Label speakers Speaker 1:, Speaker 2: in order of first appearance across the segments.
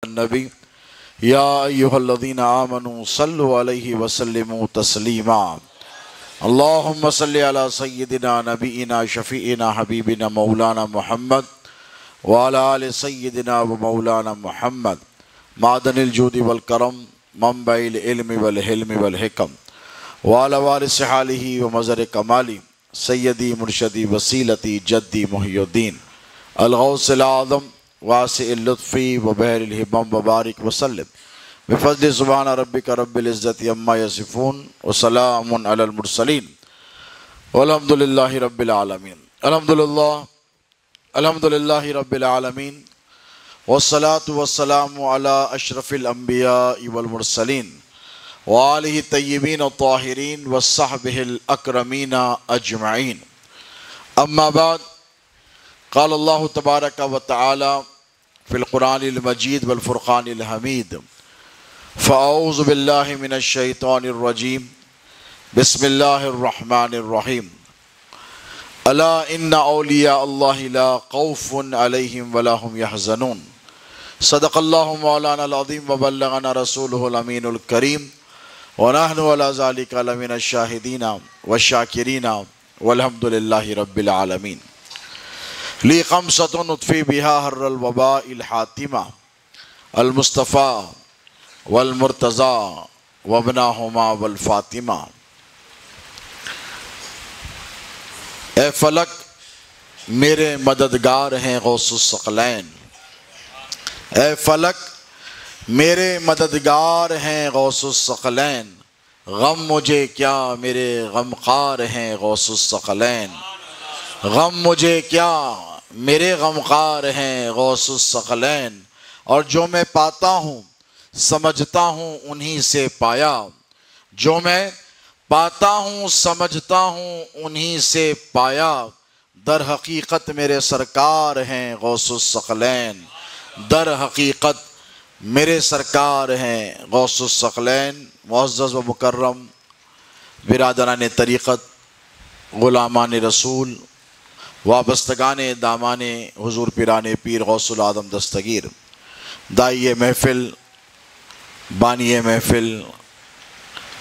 Speaker 1: النبی یا ایہا الذین آمنوا صلوا علیہ وسلموا تسلیما اللہم صلی علی سیدنا نبینا شفیعنا حبیبنا مولانا محمد وعلی آل سیدنا و مولانا محمد معدن الجود والکرم منبع العلم والحلم والحکم وعلی وارث حالہ و مظہر کمالی سیدی مرشدی وسیلتی جدی محی الدین الغوث العظم واسع اللطفی و بحر الحبم وبارک وسلم بفضل سبحان ربک رب العزت عما یصفون وسلام علی المرسلین والحمدللہ رب العالمین الحمدللہ رب العالمین والصلاة والسلام علی اشرف الانبیاء والمرسلین وآلہ الطیبین الطاہرین وصحبہ الاکرمین اجمعین اما بعد قال اللہ تبارک و تعالی فی القرآن المجید والفرقان الحمید فاعوذ باللہ من الشیطان الرجیم بسم اللہ الرحمن الرحیم الا ان اولیاء اللہ لا خوف علیہم ولا هم يحزنون صدق اللہ مولانا العظیم وبلغنا رسولہ الامین الکریم ونحن على ذلك لمن الشاہدین والشاکرین والحمد للہ رب العالمین لی خمسۃ اطفی بها حر الوباء الحاتمہ المصطفیٰ والمرتضیٰ وابناہما والفاطمہ اے فلک میرے مددگار ہیں غوث الثقلین اے فلک میرے مددگار ہیں غوث الثقلین غم مجھے کیا میرے غمخوار ہیں غوث الثقلین غم مجھے کیا میرے غمخوار ہیں غوث الثقلین اور جو میں پاتا ہوں سمجھتا ہوں انہی سے پایا جو میں پاتا ہوں سمجھتا ہوں انہی سے پایا در حقیقت میرے سرکار ہیں غوث الثقلین در حقیقت میرے سرکار ہیں غوث الثقلین معزز و مکرم برادران طریقت غلامان رسول وابستگان دامان حضور پیران پیر غوث العظم دستگیر دائی محفل بانی محفل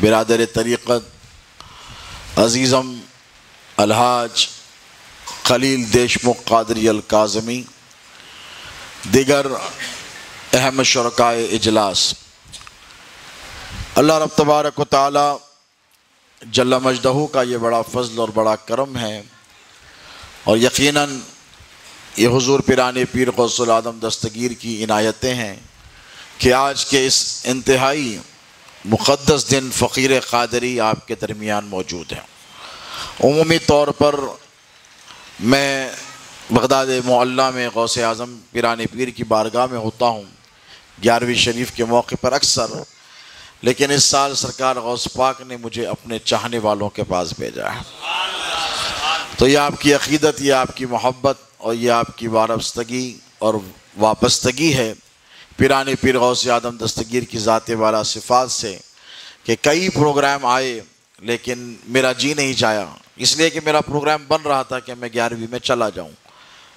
Speaker 1: برادر طریقت عزیزم الحاج خلیل دیشمخ قادری الکاظمی دیگر اہم شرکائے اجلاس اللہ رب تبارک و تعالی جل مجدہ کا یہ بڑا فضل اور بڑا کرم ہے اور یقیناً یہ حضور پیران پیر غوث العظم دستگیر کی عنایتیں ہیں کہ آج کے اس انتہائی مقدس دن فقیر قادری آپ کے درمیان موجود ہیں۔ عمومی طور پر میں بغداد معلیٰ میں غوث اعظم پیران پیر کی بارگاہ میں ہوتا ہوں 11ویں شریف کے موقع پر اکثر، لیکن اس سال سرکار غوث پاک نے مجھے اپنے چاہنے والوں کے پاس بھیجا ہے، تو یہ آپ کی عقیدت، یہ آپ کی محبت اور یہ آپ کی وابستگی اور وابستگی ہے پیران پیر غوث اعظم دستگیر کی ذات والا صفات سے کہ کئی پروگرام آئے لیکن میرا جی نہیں چاہا، اس لیے کہ میرا پروگرام بن رہا تھا کہ میں 11ویں میں چلا جاؤں۔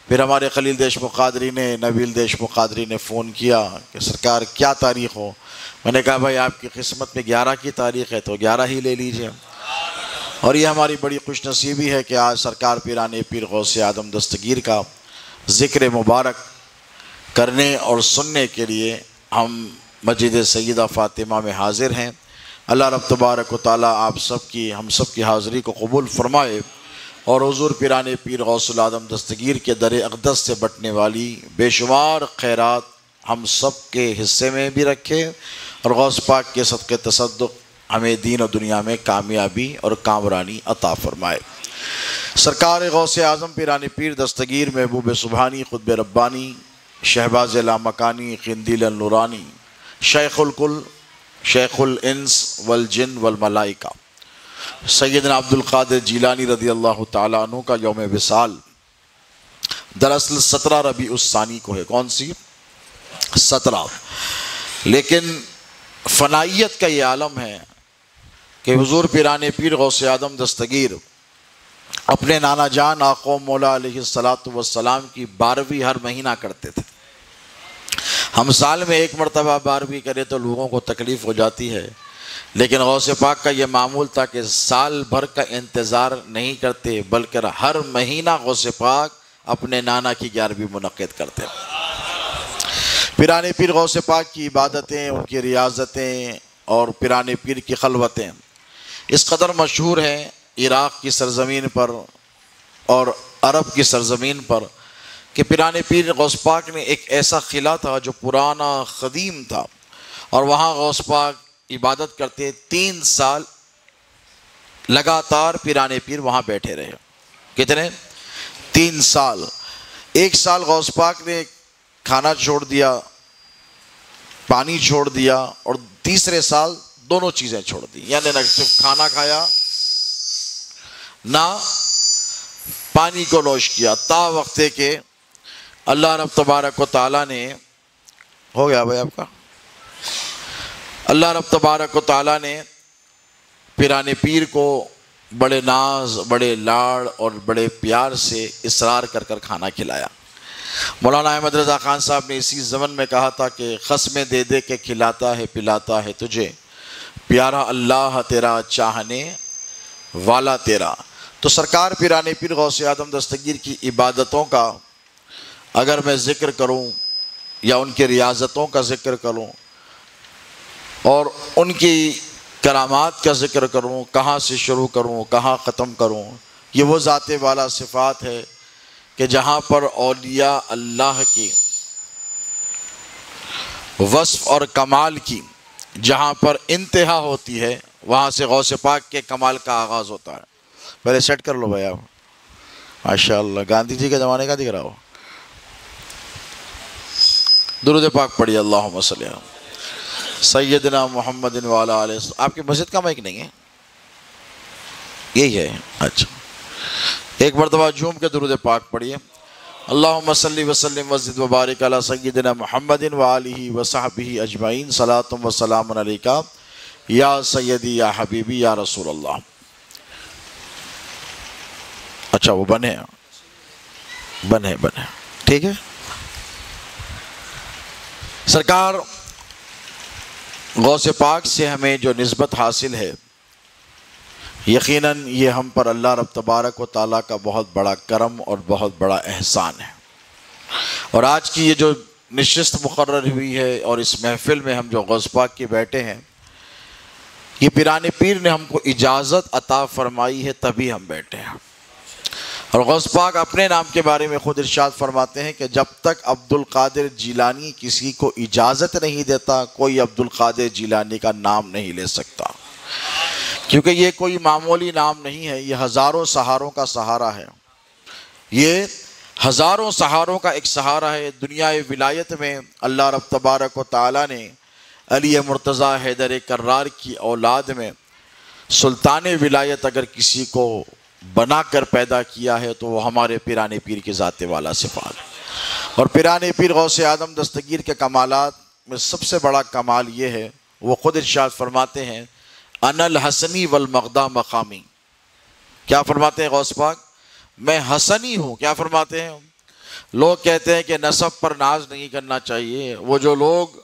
Speaker 1: پھر ہمارے خلیل دیشمخ قادری نے، نبیل دیشمخ قادری نے فون کیا کہ سرکار کیا تاریخ ہو؟ میں نے کہا بھائی آپ کی قسمت میں 11 کی تاریخ ہے تو 11 ہی لے لیجئے۔ اور یہ ہماری بڑی خوش نصیبی ہے کہ آج سرکار پیران پیر غوث اعظم دستگیر کا ذکر مبارک کرنے اور سننے کے لیے ہم مسجد سیدہ فاطمہ میں حاضر ہیں۔ اللہ رب تبارک و تعالیٰ آپ سب کی، ہم سب کی حاضری کو قبول فرمائے اور حضور پیران پیر غوث العظم دستگیر کے در اقدس سے بٹنے والی بے شمار خیرات ہم سب کے حصے میں بھی رکھے اور غوث پاک کے صدقے تصدق ہمیں دین و دنیا میں کامیابی اور کامرانی عطا فرمائے۔ سرکار غوث اعظم پیران پیر دستگیر محبوب سبحانی قطب ربانی شہباز لامکانی قندیل النورانی شیخ الکل شیخ الانس والجن والملائکہ سیدنا عبد القادر جیلانی رضی اللہ تعالیٰ عنہ کا یوم وصال دراصل 17 ربیع الثانی کو ہے۔ کون سی؟ 17۔ لیکن فنائیت کا یہ عالم ہے کہ حضور پیران پیر غوث اعظم دستگیر اپنے نانا جان آقا مولا علیہ الصلوۃ والسلام کی 12ویں ہر مہینہ کرتے تھے۔ ہم سال میں ایک مرتبہ 12ویں کریں تو لوگوں کو تکلیف ہو جاتی ہے، لیکن غوث پاک کا یہ معمول تھا کہ سال بھر کا انتظار نہیں کرتے، بلکہ ہر مہینہ غوث پاک اپنے نانا کی 11ویں منعقد کرتے۔ پیرانے پیر غوث پاک کی عبادتیں، ان کی ریاضتیں اور پیرانے پیر کی خلوتیں اس قدر مشہور ہیں عراق کی سرزمین پر اور عرب کی سرزمین پر کہ پیرانے پیر غوث پاک نے ایک ایسا قلعہ تھا جو پرانا قدیم تھا، اور وہاں غوث پاک عبادت کرتے 3 سال لگاتار پیرانے پیر وہاں بیٹھے رہے۔ کتنے؟ 3 سال۔ 1 سال غوث پاک نے کھانا چھوڑ دیا، پانی چھوڑ دیا، اور تیسرے سال دونوں چیزیں چھوڑ دی، یعنی نہ صرف کھانا کھایا نہ پانی کو نوش کیا، تا وقتے کہ اللہ رب تبارک و تعالیٰ نے، ہو گیا بھائی آپ کا، اللہ رب تبارک و تعالیٰ نے پیرانے پیر کو بڑے ناز، بڑے لاڑ اور بڑے پیار سے اصرار کر کر کھانا کھلایا۔ مولانا احمد رضا خان صاحب نے اسی زمن میں کہا تھا کہ قسمیں دے دے کے کھلاتا ہے پلاتا ہے تجھے، پیارا اللہ تیرا چاہنے والا تیرا۔ تو سرکار پیرانے پیر غوث اعظم دستگیر کی عبادتوں کا اگر میں ذکر کروں یا ان کی ریاضتوں کا ذکر کروں اور ان کی کرامات کا ذکر کروں، کہاں سے شروع کروں کہاں ختم کروں؟ یہ وہ ذات والا صفات ہے کہ جہاں پر اولیاء اللہ کی وصف اور کمال کی جہاں پر انتہا ہوتی ہے، وہاں سے غوث پاک کے کمال کا آغاز ہوتا ہے۔ پہلے سیٹ کر لو بھائی آپ، ماشاءاللہ گاندھی جی کے زمانے کا دکھ رہا ہو۔ درود پاک پڑھیے، اللہم صلی اللہ سیدنا محمد وعلی آلہ وسلم۔ آپ کی مسجد کا مائک نہیں ہے؟ یہی ہے، اچھا۔ ایک مرتبہ جھوم کے درود پاک پڑھیے، اللہم صلی وسلم وزد وبارک علی سیدنا محمد وآلہ وصحبہ اجمعین، صلاۃ و سلام علیکہ یا سیدی یا حبیبی یا رسول اللہ۔ اچھا وہ بنے ٹھیک ہے۔ سرکار غوث پاک سے ہمیں جو نسبت حاصل ہے، یقیناً یہ ہم پر اللہ رب تبارک و تعالیٰ کا بہت بڑا کرم اور بہت بڑا احسان ہے۔ اور آج کی یہ جو نشست مقرر ہوئی ہے اور اس محفل میں ہم جو غوث پاک کے بیٹھے ہیں، یہ پیرانے پیر نے ہم کو اجازت عطا فرمائی ہے تبھی ہم بیٹھے ہیں۔ اور غوث پاک اپنے نام کے بارے میں خود ارشاد فرماتے ہیں کہ جب تک عبد القادر جیلانی کسی کو اجازت نہیں دیتا، کوئی عبد القادر جیلانی کا نام نہیں لے سکتا، کیونکہ یہ کوئی معمولی نام نہیں ہے، یہ ہزاروں سہاروں کا سہارا ہے، یہ ہزاروں سہاروں کا ایک سہارا ہے۔ دنیا ولایت میں اللہ رب تبارک و تعالیٰ نے علی مرتضیٰ حیدر کرار کی اولاد میں سلطان ولایت اگر کسی کو بنا کر پیدا کیا ہے تو وہ ہمارے پیرانے پیر کی ذات والا صفات ہے۔ اور پیرانے پیر غوث اعظم دستگیر کے کمالات میں سب سے بڑا کمال یہ ہے، وہ خود ارشاد فرماتے ہیں انا الحسنی والمغدا مقامی۔ کیا فرماتے ہیں غوث پاک؟ میں حسنی ہوں۔ کیا فرماتے ہیں؟ لوگ کہتے ہیں کہ نسب پر ناز نہیں کرنا چاہیے، وہ جو لوگ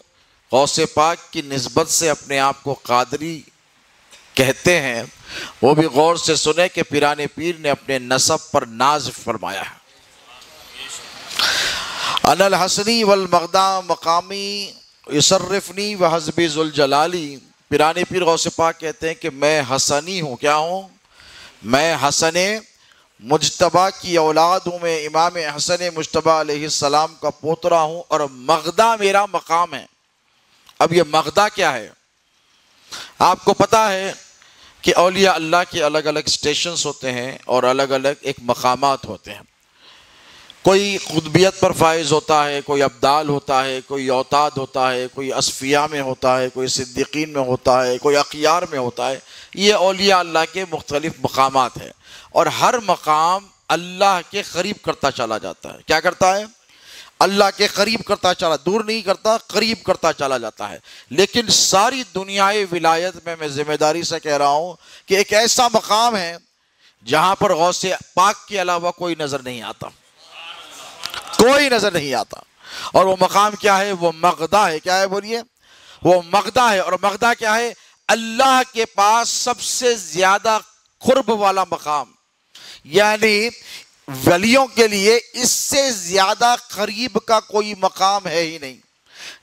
Speaker 1: غوث پاک کی نسبت سے اپنے آپ کو قادری کہتے ہیں وہ بھی غور سے سنیں کہ پیرانے پیر نے اپنے نسب پر ناز فرمایا ہے۔ انا الحسنی والمغدا مقامی یصرفنی وحسبی ذوالجلالی۔ پیرانے پیر غوث پاک کہتے ہیں کہ میں حسنی ہوں۔ کیا ہوں؟ میں حسن مجتبیٰ کی اولاد ہوں، میں امام حسن مجتبیٰ علیہ السلام کا پوترا ہوں، اور مغدا میرا مقام ہے۔ اب یہ مغدا کیا ہے؟ آپ کو پتا ہے کہ اولیاء اللہ کے الگ الگ سٹیشنز ہوتے ہیں اور الگ الگ ایک مقامات ہوتے ہیں۔ کوئی قطبیت پر فائز ہوتا ہے، کوئی ابدال ہوتا ہے، کوئی اوتاد ہوتا ہے، کوئی اصفیاء میں ہوتا ہے، کوئی صدیقین میں ہوتا ہے، کوئی اخیار میں ہوتا ہے۔ یہ اولیاء اللہ کے مختلف مقامات ہیں، اور ہر مقام اللہ کے قریب کرتا چلا جاتا ہے۔ کیا کرتا ہے؟ اللہ کے قریب کرتا چلا، دور نہیں کرتا، قریب کرتا چلا جاتا ہے۔ لیکن ساری دنیائے ولایت میں ذمہ داری سے کہہ رہا ہوں کہ ایک ایسا مقام ہے جہاں پر غوث پاک کے علاوہ کوئی نظر نہیں آتا، کوئی نظر نہیں آتا۔ اور وہ مقام کیا ہے؟ وہ مغدا ہے. کیا ہے بولیے؟ وہ مغدا ہے. اور مغدا کیا ہے؟ اللہ کے پاس سب سے زیادہ قرب والا مقام. یعنی ولیوں کے لیے اس سے زیادہ قریب کا کوئی مقام ہے ہی نہیں.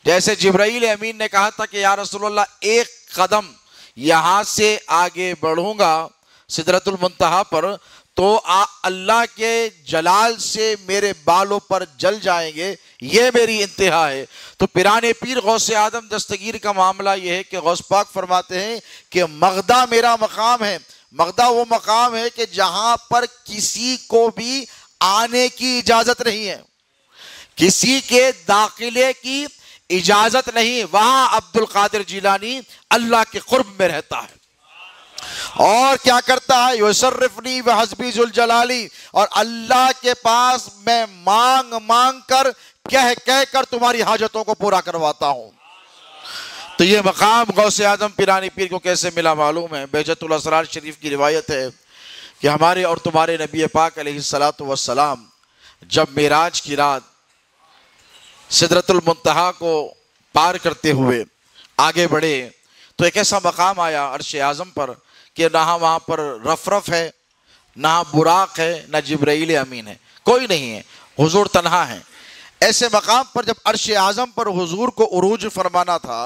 Speaker 1: جیسے جبرائیل امین نے کہا تھا کہ یا رسول اللہ ایک قدم یہاں سے آگے بڑھوں گا سدرۃ المنتہا پر تو اللہ کے جلال سے میرے بالوں پر جل جائیں گے، یہ میری انتہا ہے. تو پیران پیر غوث اعظم دستگیر کا معاملہ یہ ہے کہ غوث پاک فرماتے ہیں کہ مغدا میرا مقام ہے. مغدا وہ مقام ہے کہ جہاں پر کسی کو بھی آنے کی اجازت نہیں ہے، کسی کے داخلے کی اجازت نہیں. وہاں عبد القادر جیلانی اللہ کے قرب میں رہتا ہے. اور کیا کرتا ہے؟ یصرفنی بحسبی ذوالجلالی، اور اللہ کے پاس میں مانگ مانگ کر کہہ کر تمہاری حاجتوں کو پورا کرواتا ہوں. تو یہ مقام غوث اعظم پیرانی پیر کو کیسے ملا معلوم ہے. بہجت الاسرار شریف کی روایت ہے کہ ہمارے اور تمہارے نبی پاک علیہ الصلوۃ والسلام جب معراج کی رات سدرۃ المنتہا کو پار کرتے ہوئے آگے بڑھے تو ایک ایسا مقام آیا عرش اعظم پر کہ نہ وہاں پر رف ہے، نہ براق ہے، نہ جبرائیل امین ہے، کوئی نہیں ہے، حضور تنہا ہیں. ایسے مقام پر جب عرش اعظم پر حضور کو عروج فرمانا تھا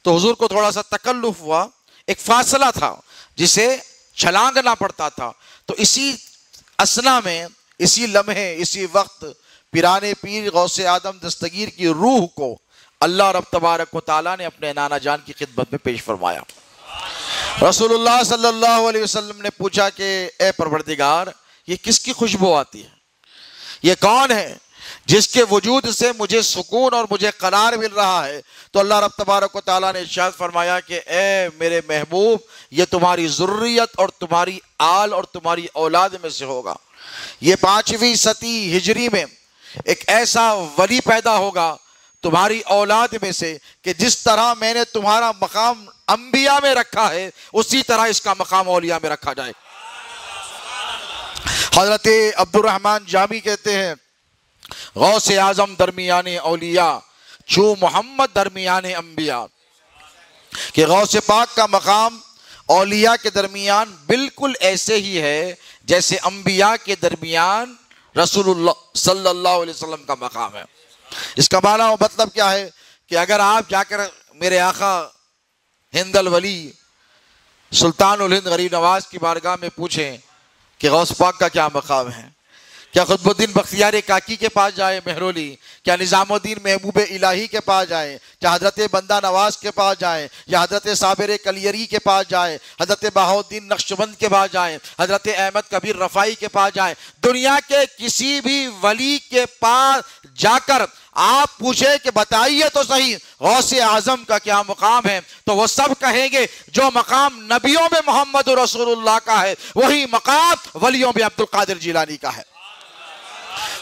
Speaker 1: تو حضور کو تھوڑا سا تکلف ہوا، ایک فاصلہ تھا جسے چھلانگنا پڑتا تھا. تو اسی اثنا میں، اسی لمحے، اسی وقت پیران پیر غوث اعظم دستگیر کی روح کو اللہ رب تبارک و تعالیٰ نے اپنے نانا جان کی خدمت میں پیش فرمایا. رسول اللہ صلی اللہ علیہ وسلم نے پوچھا کہ اے پروردگار یہ کس کی خوشبو آتی ہے؟ یہ کون ہے جس کے وجود سے مجھے سکون اور مجھے قرار مل رہا ہے؟ تو اللہ رب تبارک و تعالیٰ نے ارشاد فرمایا کہ اے میرے محبوب یہ تمہاری ذریت اور تمہاری آل اور تمہاری اولاد میں سے ہوگا. یہ 5ویں صدی ہجری میں ایک ایسا ولی پیدا ہوگا تمہاری اولاد میں سے کہ جس طرح میں نے تمہارا مقام انبیاء میں رکھا ہے اسی طرح اس کا مقام اولیاء میں رکھا جائے. حضرت عبد الرحمن جامی کہتے ہیں غوث اعظم درمیان اولیاء چو محمد درمیان انبیاء، کہ غوث پاک کا مقام اولیاء کے درمیان بالکل ایسے ہی ہے جیسے انبیاء کے درمیان رسول اللہ صلی اللہ علیہ وسلم کا مقام ہے. اس کا معنی و مطلب کیا ہے کہ اگر آپ جا کر میرے آقا ہند الولی سلطان الہند غریب نواز کی بارگاہ میں پوچھیں کہ غوث پاک کا کیا مقام ہے، کیا قطب الدین بختیار کاکی کے پاس جائے مہرولی، کیا نظام الدین محبوب الہی کے پاس جائیں، کیا حضرت بندہ نواز کے پاس جائیں، یا حضرت صابر کلیری کے پاس جائیں، حضرت بہاؤالدین نقشبند کے پاس جائیں، حضرت احمد کبیر رفاعی کے پاس جائیں، دنیا کے کسی بھی ولی کے پاس جا کر آپ پوچھیں کہ بتائیے تو صحیح غوث اعظم کا کیا مقام ہے، تو وہ سب کہیں گے جو مقام نبیوں میں محمد رسول اللہ کا ہے وہی مقام ولیوں میں عبد القادر جیلانی کا ہے.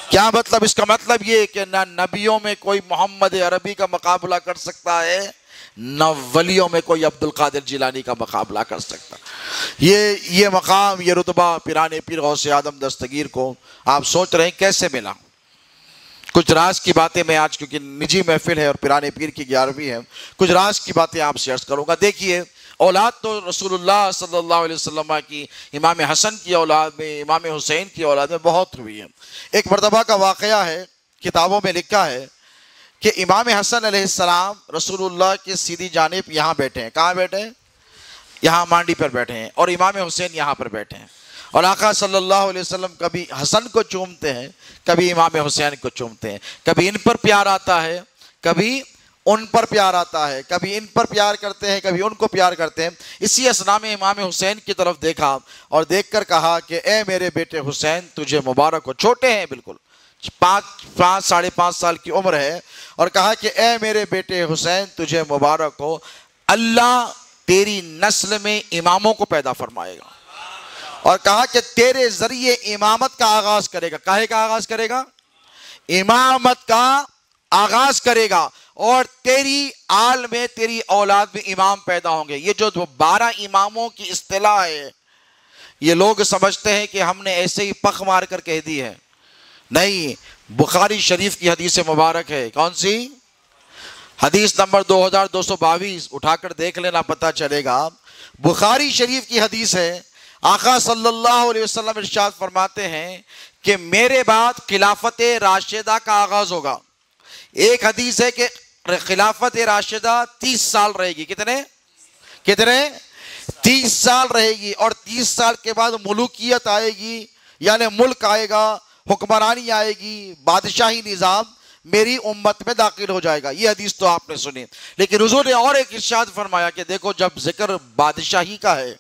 Speaker 1: کیا مطلب؟ اس کا مطلب یہ کہ نہ نبیوں میں کوئی محمد عربی کا مقابلہ کر سکتا ہے، نہ ولیوں میں کوئی عبد القادر جیلانی کا مقابلہ کر سکتا. یہ مقام، یہ رتبہ پیران پیر غوث اعظم دستگیر کو آپ سوچ رہے ہیں کیسے ملا. کچھ راز کی باتیں میں آج کیونکہ نجی محفل ہے اور پیران پیر کی 11ویں ہے، کچھ راز کی باتیں آپ سے عرض کروں گا. دیکھیے اولاد تو رسول اللہ صلی اللہ علیہ وسلم کی امام حسن کی اولاد میں، امام حسین کی اولاد میں بہت ہوئی ہے. ایک مرتبہ کا واقعہ ہے، کتابوں میں لکھا ہے کہ امام حسن علیہ السلام رسول اللہ کی سیدھی جانب یہاں بیٹھے ہیں. کہاں بیٹھے ہیں؟ یہاں مانڈی پر بیٹھے ہیں، اور امام حسین یہاں پر بیٹھے ہیں. اور آقا صلی اللہ علیہ وسلم کبھی حسن کو چومتے ہیں، کبھی امام حسین کو چومتے ہیں. کبھی ان پر پیار آتا ہے، کبھی ان پر پیار آتا ہے، کبھی ان پر پیار کرتے ہیں، کبھی ان کو پیار کرتے ہیں. اسی اثنا میں امام حسین کی طرف دیکھا اور دیکھ کر کہا کہ اے میرے بیٹے حسین تجھے مبارک ہو. چھوٹے ہیں بالکل، 5 ساڑھے 5 سال کی عمر ہے، اور کہا کہ اے میرے بیٹے حسین تجھے مبارک ہو، اللہ تیری نسل میں اماموں کو پیدا فرمائے گا، اور کہا کہ تیرے ذریعے امامت کا آغاز کرے گا. کاہے کا آغاز کرے گا؟ امامت کا آغاز کرے گا، اور تیری آل میں، تیری اولاد میں امام پیدا ہوں گے. یہ جو 12 اماموں کی اصطلاح ہے یہ لوگ سمجھتے ہیں کہ ہم نے ایسے ہی پخ مار کر کہہ دی ہے. نہیں، بخاری شریف کی حدیث مبارک ہے. کون سی؟ حدیث نمبر 2222. اٹھا کر دیکھ لینا، پتہ چلے گا. بخاری شریف کی حدیث ہے. آقا صلی اللہ علیہ وسلم ارشاد فرماتے ہیں کہ میرے بعد خلافت راشدہ کا آغاز ہوگا. ایک حدیث ہے کہ خلافت راشدہ 30 سال رہے گی. کتنے 30 سال رہے گی. اور 30 سال کے بعد ملوکیت آئے گی، یعنی ملک آئے گا، حکمرانی آئے گی، بادشاہی نظام میری امت میں داخل ہو جائے گا. یہ حدیث تو آپ نے سنی. لیکن حضور نے اور ایک ارشاد فرمایا کہ دیکھو، جب ذکر بادشاہی کا ہے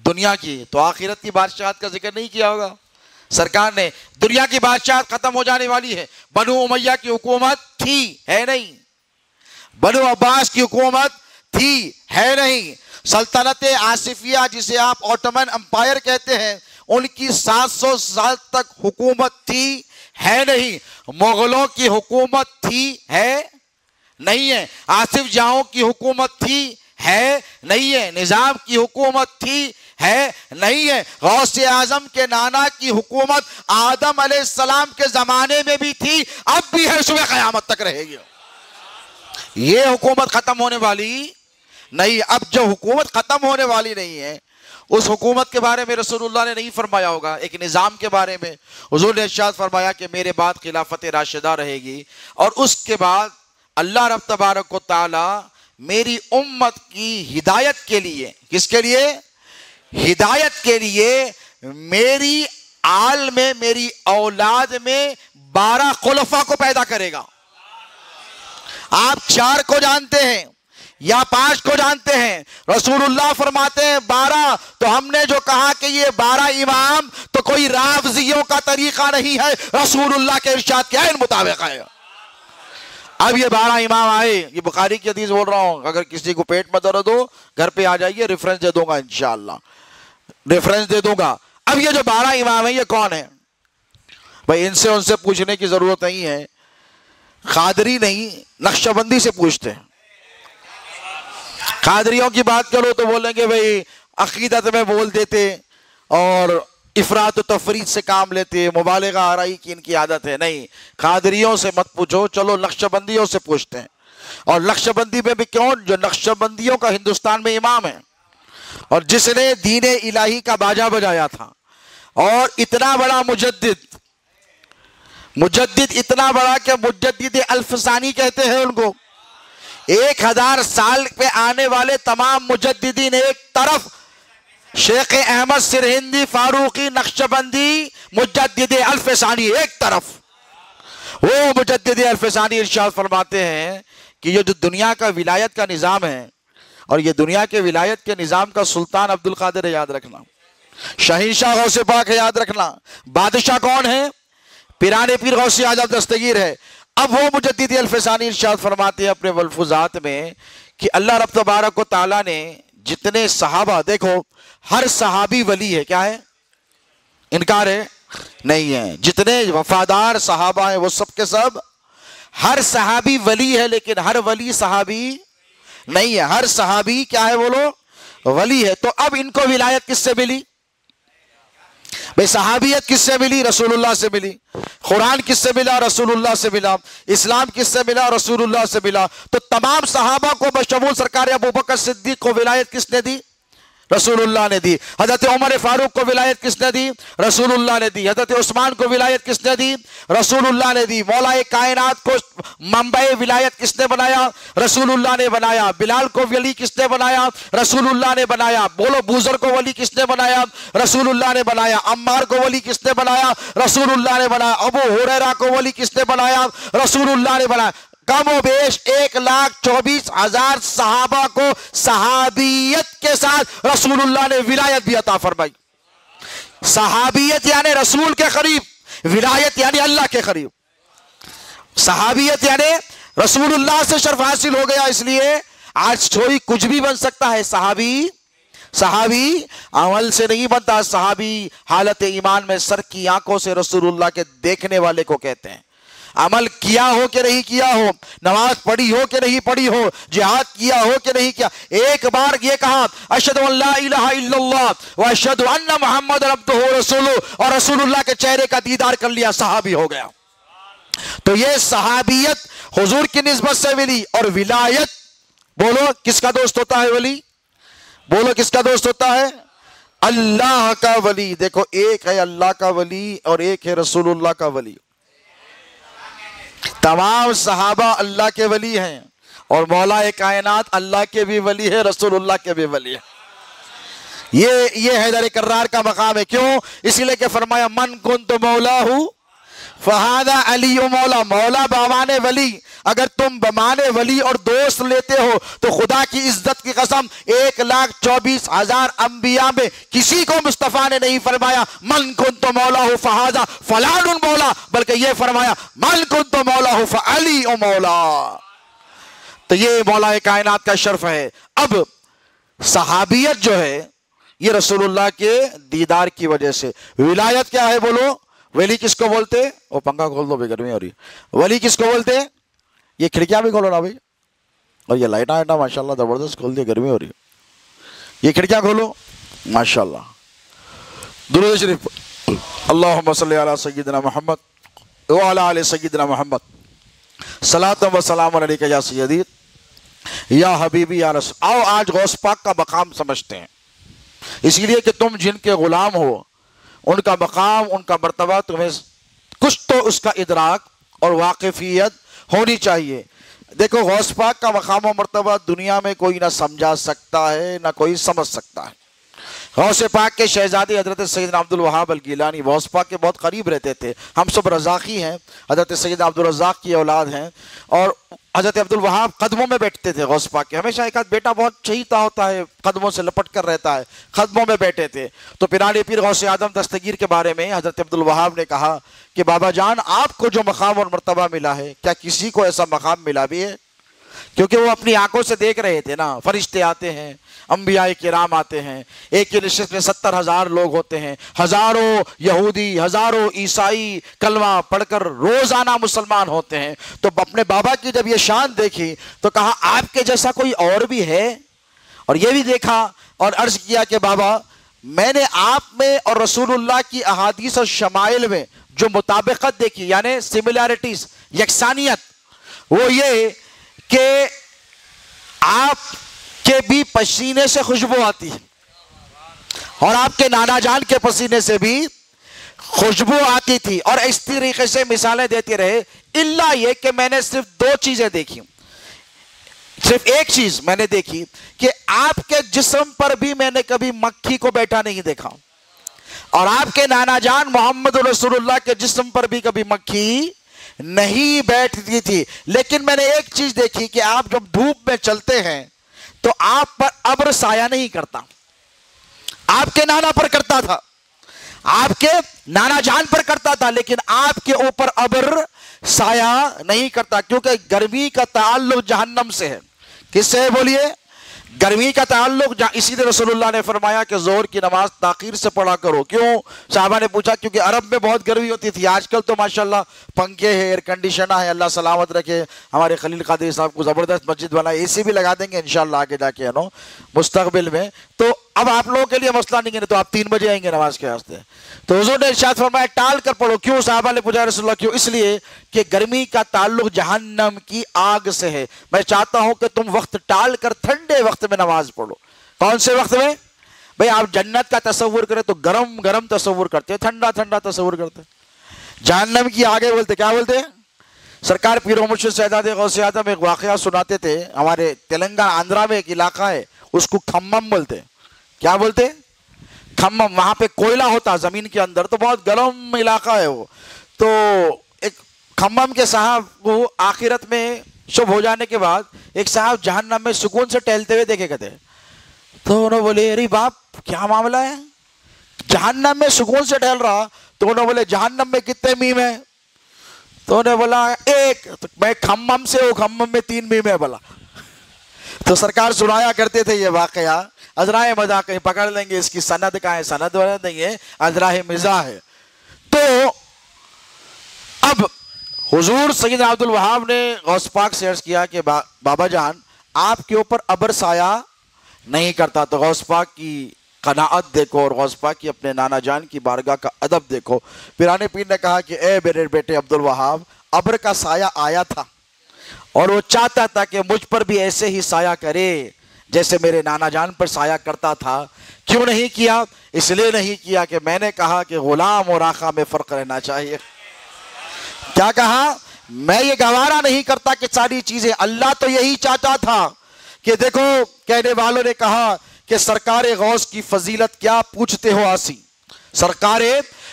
Speaker 1: دنیا کی، تو آخرت کی بادشاہت کا ذکر نہیں کیا ہوگا. سرکار نے دنیا کی بادشاہت ختم ہو جانے والی ہے. بنو امیہ کی حکومت تھی، ہے نہیں. بنو عباس کی حکومت تھی، ہے نہیں. سلطنت آصفیہ جسے آپ اوٹمن امپائر کہتے ہیں، ان کی 700 سال تک حکومت تھی، ہے نہیں. مغلوں کی حکومت تھی، ہے نہیں ہے. آصف جاہوں کی حکومت تھی، ہے نہیں ہے. نظام کی حکومت تھی، ہے نہیں ہے. غوث اعظم کے نانا کی حکومت آدم علیہ السلام کے زمانے میں بھی تھی، اب بھی ہے، صبح قیامت تک رہے گی. یہ حکومت ختم ہونے والی نہیں. اب جو حکومت ختم ہونے والی نہیں ہے، اس حکومت کے بارے میں رسول اللہ نے نہیں فرمایا ہوگا. ایک نظام کے بارے میں حضور نے ارشاد فرمایا کہ میرے بعد خلافت راشدہ رہے گی، اور اس کے بعد اللہ رب تبارک و تعالی میری امت کی ہدایت کے لیے، کس کے لیے؟ ہدایت کے لیے میری آل میں، میری اولاد میں 12 خلفاء کو پیدا کرے گا. آپ 4 کو جانتے ہیں یا 5 کو جانتے ہیں، رسول اللہ فرماتے ہیں 12. تو ہم نے جو کہا کہ یہ 12 امام، تو کوئی رافضیوں کا طریقہ نہیں ہے، رسول اللہ کے ارشاد کے عین مطابق ہے. اب یہ 12 امام آئے، یہ بخاری کی حدیث بول رہا ہوں. اگر کسی کو پیٹ میں درد ہو، گھر پہ آ جائیے، ریفرنس دے دوں گا انشاءاللہ، ریفرنس دے دوں گا. اب یہ جو 12 امام ہیں، یہ کون ہیں بھائی؟ ان سے پوچھنے کی ضرورت نہیں ہے. قادری نہیں، نقشبندی سے پوچھتے ہیں. قادریوں کی بات کرو تو بولیں گے بھائی عقیدت میں بول دیتے اور افراط و تفرید سے کام لیتے، مبالغہ آرائی کی ان کی عادت ہے. نہیں، قادریوں سے مت پوچھو، چلو نقشبندیوں سے پوچھتے ہیں. اور نقشبندی میں بھی کون؟ جو نقشبندیوں کا ہندوستان میں امام ہے، اور جس نے دین الہی کا باجا بجایا تھا، اور اتنا بڑا مجدد اتنا بڑا کہ مجدد الف ثانی کہتے ہیں ان کو. 1000 سال پہ آنے والے تمام مجددین ایک طرف، شیخ احمد سرہندی فاروقی نقشبندی مجدد الف ثانی ایک طرف. وہ مجدد الف ثانی ارشاد فرماتے ہیں کہ یہ جو دنیا کا ولایت کا نظام ہے، اور یہ دنیا کے ولایت کے نظام کا سلطان عبد القادر ہے، یاد رکھنا. شہنشاہ غوث پاک ہے، یاد رکھنا. بادشاہ کون ہے؟ پیران پیر غوث اعظم دستگیر ہے. اب وہ مجدد الف ثانی ارشاد فرماتے ہیں اپنے ملفوظات میں کہ اللہ رب تبارک و تعالیٰ نے جتنے صحابہ، دیکھو ہر صحابی ولی ہے، کیا ہے؟ انکار ہے؟ نہیں ہے. جتنے وفادار صحابہ ہیں وہ سب کے سب، ہر صحابی ولی ہے، لیکن ہر ولی صحابی نہیں ہے. ہر صحابی کیا ہے بولو؟ ولی ہے. تو اب ان کو ولایت کس سے ملی بھئی؟ صحابیت کس سے ملی؟ رسول اللہ سے ملی. قرآن کس سے ملا؟ رسول اللہ سے ملا. اسلام کس سے ملا؟ رسول اللہ سے ملا. تو تمام صحابہ کو بشمول سرکار ابوبکر صدیق کو ولایت کس نے دی؟ رسول اللہ نے دی. حضرت عمر فاروق کو ولایت کس نے دی؟ رسول اللہ نے دی. حضرت عثمان کو ولایت کس نے دی؟ رسول اللہ نے دی. مولا کائنات کو منبع ولایت کس نے بنایا؟ رسول اللہ نے بنایا. بلال کو ولی کس نے بنایا؟ رسول اللہ نے بنایا. بولو بوزر کو ولی کس نے بنایا؟ رسول اللہ نے بنایا. عمار کو ولی کس نے بنایا؟ رسول اللہ نے بنایا. ابو ہریرہ کو ولی کس نے بنایا؟ رسول اللہ نے بنایا. کم و بیش 1,24,000 صحابہ کو صحابیت کے ساتھ رسول اللہ نے ولایت بھی عطا فرمائی. صحابیت یعنی رسول کے قریب، ولایت یعنی اللہ کے قریب. صحابیت یعنی رسول اللہ سے شرف حاصل ہو گیا. اس لیے آج کوئی کچھ بھی بن سکتا ہے. صحابی عمل سے نہیں بنتا. صحابی حالت ایمان میں سر کی آنکھوں سے رسول اللہ کے دیکھنے والے کو کہتے ہیں. عمل کیا ہو کہ نہیں کیا ہو، نماز پڑھی ہو کہ نہیں پڑھی ہو، جہاد کیا ہو کہ نہیں کیا، ایک بار یہ کہا اشہد ان لا الہ الا اللہ واشہد ان محمد عبدہ ورسولہ، اور رسول اللہ کے چہرے کا دیدار کر لیا، صحابی ہو گیا۔ تو یہ صحابیت حضور کی نسبت سے ملی۔ اور ولایت، بولو کس کا دوست ہوتا ہے ولی؟ بولو کس کا دوست ہوتا ہے؟ اللہ کا ولی۔ دیکھو ایک ہے اللہ کا ولی اور ایک ہے رسول اللہ کا ولی۔ تمام صحابہ اللہ کے ولی ہیں، اور مولا کائنات اللہ کے بھی ولی ہے، رسول اللہ کے بھی ولی ہے۔ یہ حیدر کرار کا مقام ہے۔ کیوں؟ اسی لیے کہ فرمایا من کنت مولاہ فہذا علی مولا، مولا بمانے ولی۔ اگر تم بمانے ولی اور دوست لیتے ہو تو خدا کی عزت کی قسم 1,24,000 انبیاء میں کسی کو مصطفیٰ نے نہیں فرمایا من کنت مولاہ فہذا فلان مولا، بلکہ یہ فرمایا من کنت مولاہ فعلی مولا۔ تو یہ مولا کائنات کا شرف ہے۔ اب صحابیت جو ہے یہ رسول اللہ کے دیدار کی وجہ سے۔ ولایت کیا ہے بولو؟ ولی کس کو بولتے؟ وہ پنکھا کھول دو بھائی، گرمی ہو رہی ہے۔ ولی کس کو بولتے؟ یہ کھڑکیاں بھی کھولو نا بھائی، اور یہ لائٹاں ماشاءاللہ زبردست کھول دی، گرمی ہو رہی ہے، یہ کھڑکیاں کھولو ماشاءاللہ۔ درود شریف اللہم صلی علی سیدنا محمد وعلی آل سیدنا محمد، صلاۃ و سلام علیک یا سیدی یا حبیبی یا رسول۔ آؤ آج غوث پاک کا مقام سمجھتے ہیں، اسی لیے کہ تم جن کے غلام ہو، ان کا مقام، ان کا مرتبہ تمہیں کچھ تو اس کا ادراک اور واقفیت ہونی چاہیے۔ دیکھو غوث پاک کا مقام و مرتبہ دنیا میں کوئی نہ سمجھا سکتا ہے نہ کوئی سمجھ سکتا ہے۔ غوث پاک کے شہزادے حضرت سیدنا عبد الوہاب الگیلانی غوث پاک کے بہت قریب رہتے تھے۔ ہم سب رزاقی ہیں، حضرت سیدنا عبد الرزاق کی اولاد ہیں، اور حضرت عبد الوہاب قدموں میں بیٹھتے تھے غوث پاک کے۔ ہمیشہ ایک آدھ بیٹا بہت چہیتا ہوتا ہے، قدموں سے لپٹ کر رہتا ہے، قدموں میں بیٹھے تھے۔ تو پیرانے پیر غوث اعظم دستگیر کے بارے میں حضرت عبد الوہاب نے کہا کہ بابا جان آپ کو جو مقام اور مرتبہ ملا ہے، کیا کسی کو ایسا مقام ملا بھی ہے؟ کیونکہ وہ اپنی آنکھوں سے دیکھ رہے تھے نا، فرشتے آتے ہیں، انبیاء کرام آتے ہیں، ایک ہی نشست میں 70,000 لوگ ہوتے ہیں، ہزاروں یہودی، ہزاروں عیسائی کلمہ پڑھ کر روزانہ مسلمان ہوتے ہیں۔ تو اپنے بابا کی جب یہ شان دیکھی تو کہا آپ کے جیسا کوئی اور بھی ہے؟ اور یہ بھی دیکھا اور عرض کیا کہ بابا میں نے آپ میں اور رسول اللہ کی احادیث اور شمائل میں جو مطابقت دیکھی، یعنی سملیرٹیز، یکسانیت، وہ یہ کہ آپ کے بھی پسینے سے خوشبو آتی ہے اور آپ کے نانا جان کے پسینے سے بھی خوشبو آتی تھی، اور اس طریقے سے مثالیں دیتے رہے۔ الا یہ کہ میں نے صرف دو چیزیں دیکھی، صرف ایک چیز میں نے دیکھی کہ آپ کے جسم پر بھی میں نے کبھی مکھی کو بیٹھا نہیں دیکھا، اور آپ کے نانا جان محمد رسول اللہ کے جسم پر بھی کبھی مکھی نہیں بیٹھتی تھی۔ لیکن میں نے ایک چیز دیکھی کہ آپ جب دھوپ میں چلتے ہیں تو آپ پر ابر سایہ نہیں کرتا، آپ کے نانا پر کرتا تھا، آپ کے نانا جان پر کرتا تھا، لیکن آپ کے اوپر ابر سایہ نہیں کرتا، کیونکہ گرمی کا تعلق جہنم سے ہے۔ کس سے ہے بولیے؟ گرمی کا تعلق۔ اسی لیے رسول اللہ نے فرمایا کہ ظہر کی نماز تاخیر سے پڑھا کرو۔ کیوں؟ صحابہ نے پوچھا کیونکہ عرب میں بہت گرمی ہوتی تھی، آج کل تو ماشاءاللہ پنکھے ہیں، ایئر کنڈیشنر ہے، اللہ سلامت رکھے۔ ہمارے خلیل قادری صاحب کو زبردست مسجد بنائے، اے سی بھی لگا دیں گے انشاءاللہ آگے جا کے مستقبل میں۔ تو اب آپ لوگوں کے لیے مسئلہ نہیں ہے، تو آپ 3 بجے آئیں گے نماز کے واسطے۔ تو حضور نے ارشاد فرمایا ٹال کر پڑھو۔ کیوں؟ صحابہ نے پوچھا رسول اللہ کیوں؟ اس لیے کہ گرمی کا تعلق جہنم کی آگ سے ہے۔ میں چاہتا ہوں کہ تم وقت ٹال کر ٹھنڈے وقت میں نماز پڑھو۔ کون سے وقت میں؟ بھئی آپ جنت کا تصور کریں تو گرم گرم تصور کرتے، ٹھنڈا ٹھنڈا تصور کرتے۔ جہنم کی آگے بولتے کیا بولتے ہیں؟ سرکار پیر و مرشد سیداد غوث اعظم ایک واقعہ سناتے تھے۔ ہمارے تلنگانہ آندھرا میں ایک علاقہ ہے، اس کو کھمم بولتے۔ کیا بولتے؟ کھمم۔ وہاں پہ کوئلہ ہوتا زمین کے اندر، تو بہت گرم علاقہ ہے وہ۔ تو ایک کھمم کے صاحب کو آخرت میں شب ہو جانے کے بعد ایک صاحب جہنم میں سکون سے ٹہلتے ہوئے دیکھے گئے تھے۔ تو انہوں بولے ارے باپ کیا معاملہ ہے، جہنم میں سکون سے ٹہل رہا؟ تو انہوں بولے جہنم میں کتنے میم ہیں؟ تو انہوں نے بولا ایک۔ تو میں کھمم سے ہوں، کھمم میں 3 میم ہے بولا۔ تو سرکار سنایا کرتے تھے یہ واقعہ، ازرائے مزاح کہیں پکڑ لیں گے، اس کی سند کہاں ہے؟ سند والا نہیں ہے، ازرائے مزاح ہے۔ تو اب حضور سیدنا عبد الوہاب نے غوث پاک سے عرض کیا کہ بابا جان آپ کے اوپر ابر سایہ نہیں کرتا. تو غوث پاک کی قناعت دیکھو اور غوث پاک کی اپنے نانا جان کی بارگاہ کا ادب دیکھو. پیرانے پیر نے کہا کہ اے میرے بیٹے عبد الوہاب، ابر کا سایہ آیا تھا اور وہ چاہتا تھا کہ مجھ پر بھی ایسے ہی سایہ کرے جیسے میرے نانا جان پر سایہ کرتا تھا. کیوں نہیں کیا؟ اس لیے نہیں کیا کہ میں نے کہا کہ غلام اور آقا میں فرق رہنا چاہیے. کیا کہا؟ میں یہ گوارا نہیں کرتا کہ ساری چیزیں. اللہ تو یہی چاہتا تھا کہ دیکھو کہنے والوں نے کہا کہ سرکار غوث کی فضیلت کیا پوچھتے ہو آسی، سرکار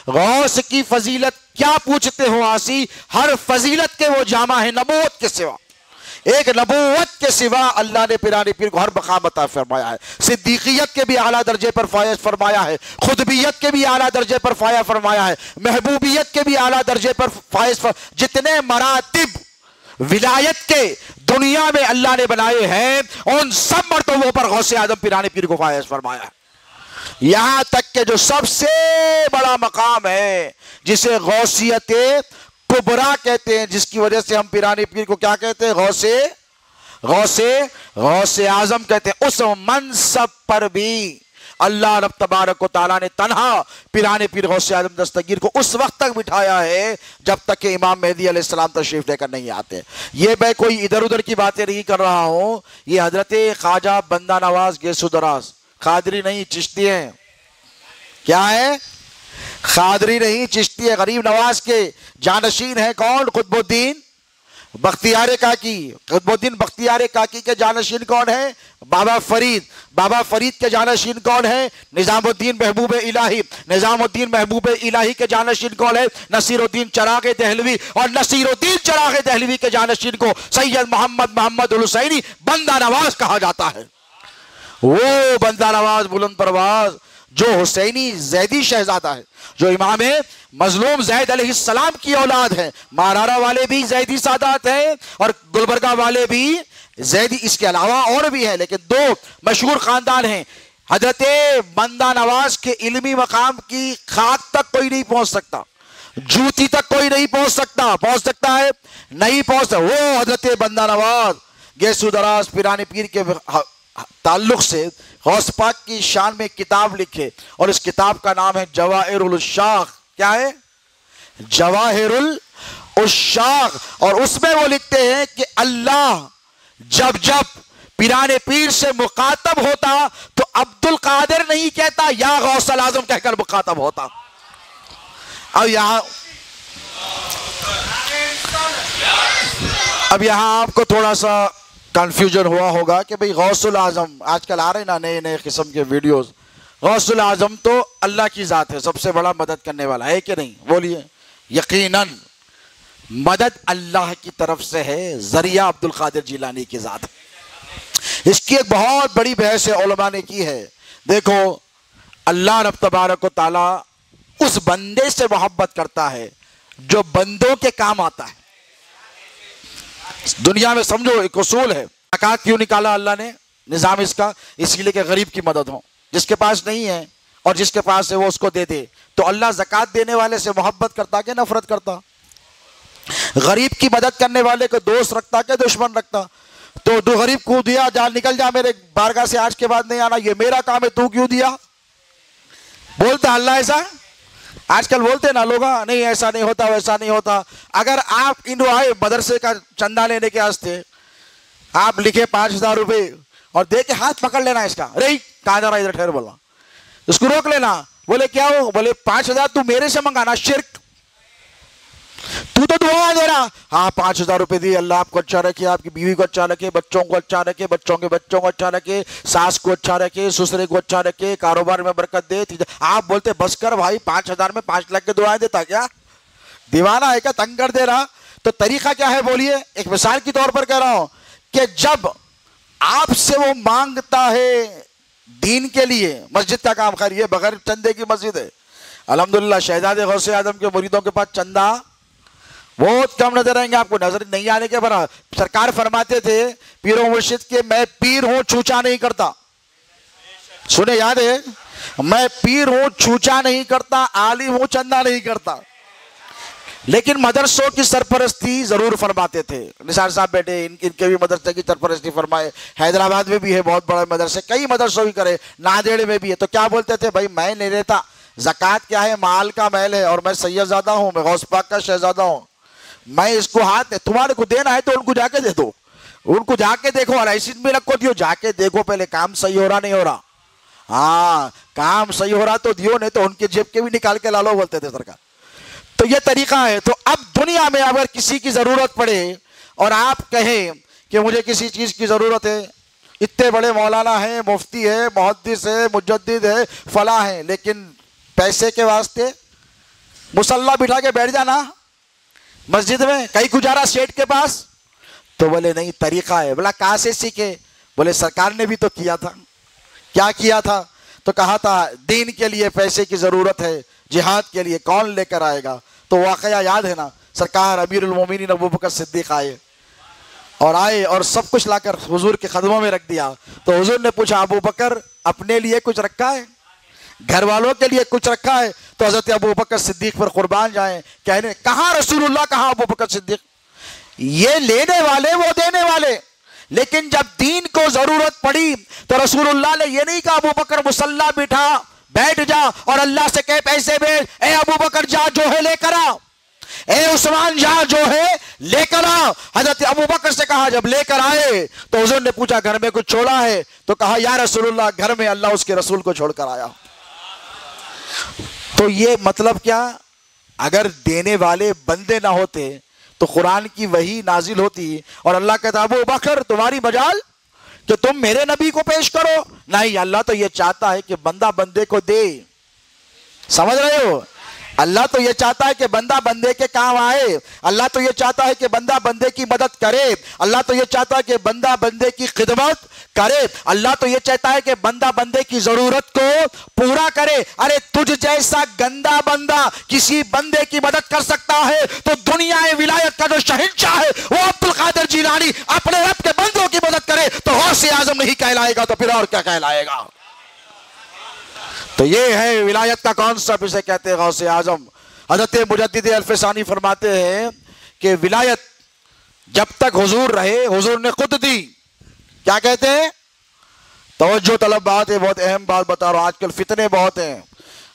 Speaker 1: غوث کی فضیلت کیا پوچھتے ہو آسی، ہر فضیلت کے وہ جامع ہے نبوت کے سوا. ایک نبوت کے سوا اللہ نے پیرانے پیر کو ہر مقام عطا فرمایا ہے. صدیقیت کے بھی اعلیٰ درجے پر فائز فرمایا ہے، خطبیت کے بھی اعلیٰ درجے پر فائز فرمایا ہے، محبوبیت کے بھی اعلیٰ درجے پر فائز جتنے مراتب ولایت کے دنیا میں اللہ نے بنائے ہیں ان سب مرتبوں پر غوث اعظم پیرانے پیر کو فائز فرمایا ہے. یہاں تک کہ جو سب سے بڑا مقام ہے جسے غوثیت کبرا کہتے ہیں، جس کی وجہ سے ہم پیرانے پیر کو کیا کہتے ہیں؟ غوث اعظم کہتے ہیں. اس منصب پر بھی اللہ رب تبارک و تعالیٰ نے تنہا پیرانے پیر غوث اعظم دستگیر کو اس وقت تک بٹھایا ہے جب تک کہ امام مہدی علیہ السلام تشریف لے کر نہیں آتے. یہ میں کوئی ادھر ادھر کی باتیں نہیں کر رہا ہوں، یہ حضرت خواجہ بندہ نواز گیسو دراز، قادری نہیں چشتی ہیں. کیا ہے؟ قادری نہیں چشتی ہے. غریب نواز کے جانشین ہیں کون؟ قطب الدین بختیار کاکی. قطب الدین بختیار کاکی کے جانشین کون ہیں؟ بابا فرید. بابا فرید کے جانشین کون ہیں؟ نظام الدین محبوب الہی. نظام الدین محبوب الہی کے جانشین کون ہیں؟ نصیر الدین چراغ دہلوی. اور نصیر الدین چراغ دہلوی کے جانشین کو سید محمد الحسینی بندہ نواز کہا جاتا ہے. وہ بندہ نواز بلند پرواز جو حسینی زیدی شہزادہ ہے، جو امام مظلوم زید علیہ السلام کی اولاد ہے. مارارا والے بھی زیدی سادات ہیں اور گلبرگہ والے بھی زیدی. اس کے علاوہ اور بھی ہیں لیکن دو مشہور خاندان ہیں. حضرت بندہ نواز کے علمی مقام کی خاک تک کوئی نہیں پہنچ سکتا، جوتی تک کوئی نہیں پہنچ سکتا. پہنچ سکتا ہے؟ نہیں پہنچ سکتا. وہ حضرت بندہ نواز گیسو دراز پیرانے پیر کے تعلق سے غوث پاک کی شان میں کتاب لکھے اور اس کتاب کا نام ہے جواہر العشاق. کیا ہے؟ جواہر العشاق. اور اس میں وہ لکھتے ہیں کہ اللہ جب جب پیرانے پیر سے مخاطب ہوتا تو عبد القادر نہیں کہتا، یا غوث الاعظم کہہ کر مخاطب ہوتا. اب یہاں آپ کو تھوڑا سا کنفیوژن ہوا ہوگا کہ بھئی غوث الاعظم آج کل آ رہے نا نئے نئے قسم کے ویڈیوز. غوث الاعظم تو اللہ کی ذات ہے، سب سے بڑا مدد کرنے والا ہے کہ نہیں؟ بولیے. یقیناً مدد اللہ کی طرف سے ہے، ذریعہ عبد القادر جیلانی کی ذات ہے. اس کی ایک بہت بڑی بحث علماء نے کی ہے. دیکھو اللہ رب تبارک و تعالیٰ اس بندے سے محبت کرتا ہے جو بندوں کے کام آتا ہے. دنیا میں سمجھو ایک اصول ہے. زکوٰۃ کیوں نکالا اللہ نے؟ نظام اس کا اس لیے کہ غریب کی مدد ہو. جس کے پاس نہیں ہے اور جس کے پاس ہے وہ اس کو دے دے. تو اللہ زکوٰۃ دینے والے سے محبت کرتا کہ نفرت کرتا؟ غریب کی مدد کرنے والے کو دوست رکھتا کہ دشمن رکھتا؟ تو غریب کو دیا، جا نکل جا میرے بارگاہ سے آج کے بعد نہیں آنا، یہ میرا کام ہے، تو کیوں دیا؟ بولتا اللہ ایسا؟ آج کل بولتے نا لوگ نہیں ایسا نہیں ہوتا ویسا نہیں ہوتا. اگر آپ انڈو آئے مدرسے کا چندہ لینے کے واسطے، آپ لکھے 5000 روپے اور دے کے ہاتھ پکڑ لینا اس کا، ارے کہاں جا رہا ادھر ٹھہر، بولا اس کو روک لینا. بولے کیا ہو؟ بولے 5000 تو میرے سے منگانا، شرک. تو دعا دے رہا. ہاں 5000 روپے دی، اللہ آپ کو اچھا رکھے، آپ کی بیوی کو اچھا رکھے، بچوں کو اچھا رکھے، بچوں کے بچوں کو اچھا رکھے، ساس کو اچھا رکھے، سسرے کو اچھا رکھے، کاروبار میں برکت دے. آپ بولتے بس کر بھائی، 5000 میں 5 لاکھ کے دعائیں دیتا کیا؟ دیوانہ ہے کیا؟ تنگ کر دے رہا. تو طریقہ کیا ہے بولیے؟ ایک مثال کی طور پر کہہ رہا ہوں کہ جب آپ سے وہ مانگتا ہے دین کے لیے، مسجد کا کام، خیر یہ بغیر چندے کی مسجد ہے الحمدللہ. شہزاد غوث اعظم کے مریدوں کے پاس چندہ بہت کم نظر آئیں گے آپ کو، نظر نہیں آنے کے برابر. سرکار فرماتے تھے پیر و مرشد کے، میں پیر ہوں چوچا نہیں کرتا. سنے یاد ہے؟ میں پیر ہوں چوچا نہیں کرتا، عالم ہوں چندہ نہیں کرتا. لیکن مدرسوں کی سرپرستی ضرور فرماتے تھے. نثار صاحب بیٹے ان کے بھی مدرسے کی سرپرستی فرمائے. حیدرآباد میں بھی ہے بہت بڑا مدرسے, کئی مدرسوں بھی کرے, نادیڑ میں بھی ہے. تو کیا بولتے تھے, بھائی میں نہیں لیتا, زکوٰۃ کیا ہے, مال کا میل ہے, اور میں سید زادہ ہوں, میں غوث پاک کا شہزادہ ہوں, میں اس کو ہاتھ, تمہارے کو دینا ہے تو ان کو جا کے دے دو, ان کو جا کے دیکھو, اور ایسی میں رکھو دیو, جا کے دیکھو پہلے کام صحیح ہو رہا نہیں ہو رہا. ہاں کام صحیح ہو رہا تو دیو, نہیں تو ان کے جیب کے بھی نکال کے لالو بولتے تھے سرکار. تو یہ طریقہ ہے. تو اب دنیا میں اگر کسی کی ضرورت پڑے اور آپ کہیں کہ مجھے کسی چیز کی ضرورت ہے, اتنے بڑے مولانا ہیں, مفتی ہے, محدث ہے, مجدد ہے, فلاں ہیں, لیکن پیسے کے واسطے مصلی بٹھا کے بیٹھ جانا مسجد میں, کہیں گزارا سیٹ کے پاس. تو بولے نہیں طریقہ ہے. بولا کہاں سے سیکھے؟ بولے سرکار نے بھی تو کیا تھا. کیا کیا تھا؟ تو کہا تھا دین کے لیے پیسے کی ضرورت ہے, جہاد کے لیے کون لے کر آئے گا؟ تو واقعہ یاد ہے نا, سرکار امیر المومنین ابوبکر صدیق آئے اور سب کچھ لا کر حضور کے قدموں میں رکھ دیا. تو حضور نے پوچھا ابوبکر اپنے لیے کچھ رکھا ہے؟ گھر والوں کے لیے کچھ رکھا ہے؟ تو حضرت ابوبکر صدیق پر قربان جائیں, کہنے کہاں رسول اللہ, کہاں ابوبکر صدیق. یہ لینے والے وہ دینے والے, لیکن جب دین کو ضرورت پڑی تو رسول اللہ نے یہ نہیں کہا ابوبکر مصلی بٹھا بیٹھ جا اور اللہ سے کہے پیسے بھیج, اے ابوبکر جا جو ہے لے کر آ, اے عثمان جا جو ہے لے کر آ. حضرت ابوبکر سے کہا, جب لے کر آئے تو حضور نے پوچھا گھر میں کچھ چھوڑا ہے؟ تو کہا یا رسول اللہ گھر میں اللہ اس کے رسول کو چھوڑ کر آیا. تو یہ مطلب کیا, اگر دینے والے بندے نہ ہوتے تو قرآن کی وحی نازل ہوتی اور اللہ کہتا ابوبکر تمہاری مجال کہ تم میرے نبی کو پیش کرو. نہیں, اللہ تو یہ چاہتا ہے کہ بندہ بندے کو دے. سمجھ رہے ہو؟ اللہ تو یہ چاہتا ہے کہ بندہ بندے کے کام آئے, اللہ تو یہ چاہتا ہے کہ بندہ بندے کی مدد کرے, اللہ تو یہ چاہتا ہے کہ بندہ بندے کی خدمت کرے, اللہ تو یہ چاہتا ہے کہ بندہ بندے کی ضرورت کو پورا کرے. ارے تجھ جیسا گندا بندہ کسی بندے کی مدد کر سکتا ہے تو دنیا ولایت کا جو شہنشاہ ہے وہ عبد القادر جیلانی اپنے رب کے بندوں کی مدد کرے تو غوث اعظم نہیں کہلائے گا تو پھر اور کیا کہلائے گا. تو یہ ہے ولایت کا کانسیپٹ, اسے کہتے ہیں غوث اعظم. حضرت مجدد الفسانی فرماتے ہیں کہ ولایت جب تک حضور رہے حضور نے خود دی. کیا کہتے ہیں؟ توجہ طلب بات ہے, بہت اہم بات بتا رہا ہوں. آج کل فتنے بہت ہیں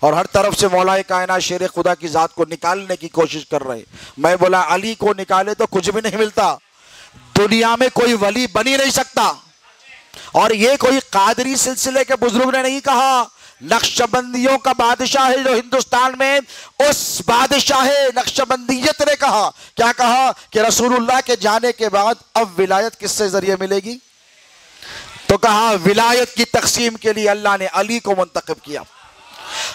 Speaker 1: اور ہر طرف سے مولا کائنات شیر خدا کی ذات کو نکالنے کی کوشش کر رہے. میں بولا علی کو نکالے تو کچھ بھی نہیں ملتا, دنیا میں کوئی ولی بن ہی نہیں سکتا. اور یہ کوئی قادری سلسلے کے بزرگ نے نہیں کہا, نقشبندیوں کا بادشاہ ہے جو ہندوستان میں, اس بادشاہ نقشبندیت نے کہا. کیا کہا؟ کہ رسول اللہ کے جانے کے بعد اب ولایت کس سے ذریعے ملے گی؟ تو کہا ولایت کی تقسیم کے لیے اللہ نے علی کو منتخب کیا,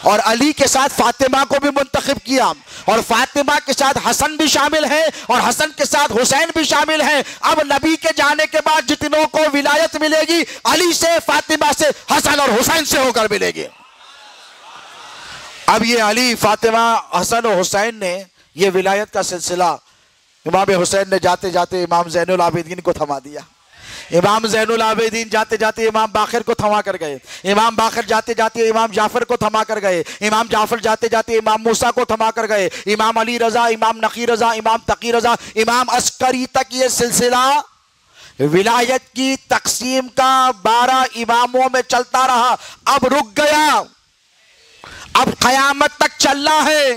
Speaker 1: اور علی کے ساتھ فاطمہ کو بھی منتخب کیا, اور فاطمہ کے ساتھ حسن بھی شامل ہے, اور حسن کے ساتھ حسین بھی شامل ہے. اب نبی کے جانے کے بعد جتنوں کو ولایت ملے گی علی سے, فاطمہ سے, حسن اور حسین سے ہو کر ملے گی. اب یہ علی, فاطمہ, حسن اور حسین نے یہ ولایت کا سلسلہ, امام حسین نے جاتے جاتے امام زین العابدین کو تھما دیا, امام زین العابدین جاتے جاتے امام باقر کو تھما کر گئے, امام باقر جاتے جاتے امام جعفر کو تھما کر گئے, امام جعفر جاتے جاتے امام موسیٰ کو تھما کر گئے, امام علی رضا, امام نقی رضا, امام تقی رضا, امام عسکری تک یہ سلسلہ ولایت کی تقسیم کا 12 اماموں میں چلتا رہا. اب رک گیا, اب قیامت تک چلنا ہے.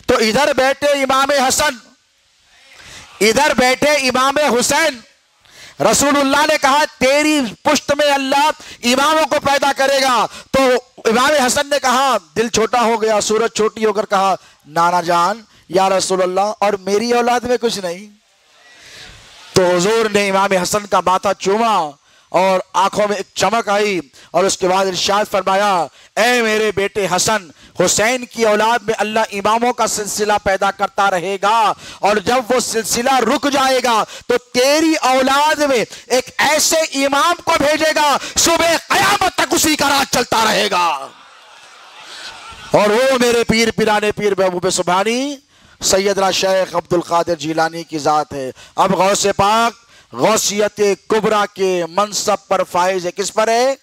Speaker 1: تو ادھر بیٹھے امام حسن, ادھر بیٹھے امام حسین. رسول اللہ نے کہا تیری پشت میں اللہ اماموں کو پیدا کرے گا. تو امام حسن نے کہا, دل چھوٹا ہو گیا, صورت چھوٹی ہو کر کہا, نانا جان یا رسول اللہ اور میری اولاد میں کچھ نہیں. تو حضور نے امام حسن کا ماتھا چوما اور آنکھوں میں ایک چمک آئی, اور اس کے بعد ارشاد فرمایا, اے میرے بیٹے حسن, حسین کی اولاد میں اللہ اماموں کا سلسلہ پیدا کرتا رہے گا, اور جب وہ سلسلہ رک جائے گا تو تیری اولاد میں ایک ایسے امام کو بھیجے گا صبح قیامت تک اسی کا راج چلتا رہے گا. اور وہ میرے پیر پیرانے پیر محبوب سبحانی سیدنا شیخ عبد القادر جیلانی کی ذات ہے. اب غوث پاک غوثیت کبریٰ کے منصب پر فائز ہے. کس پر ہے؟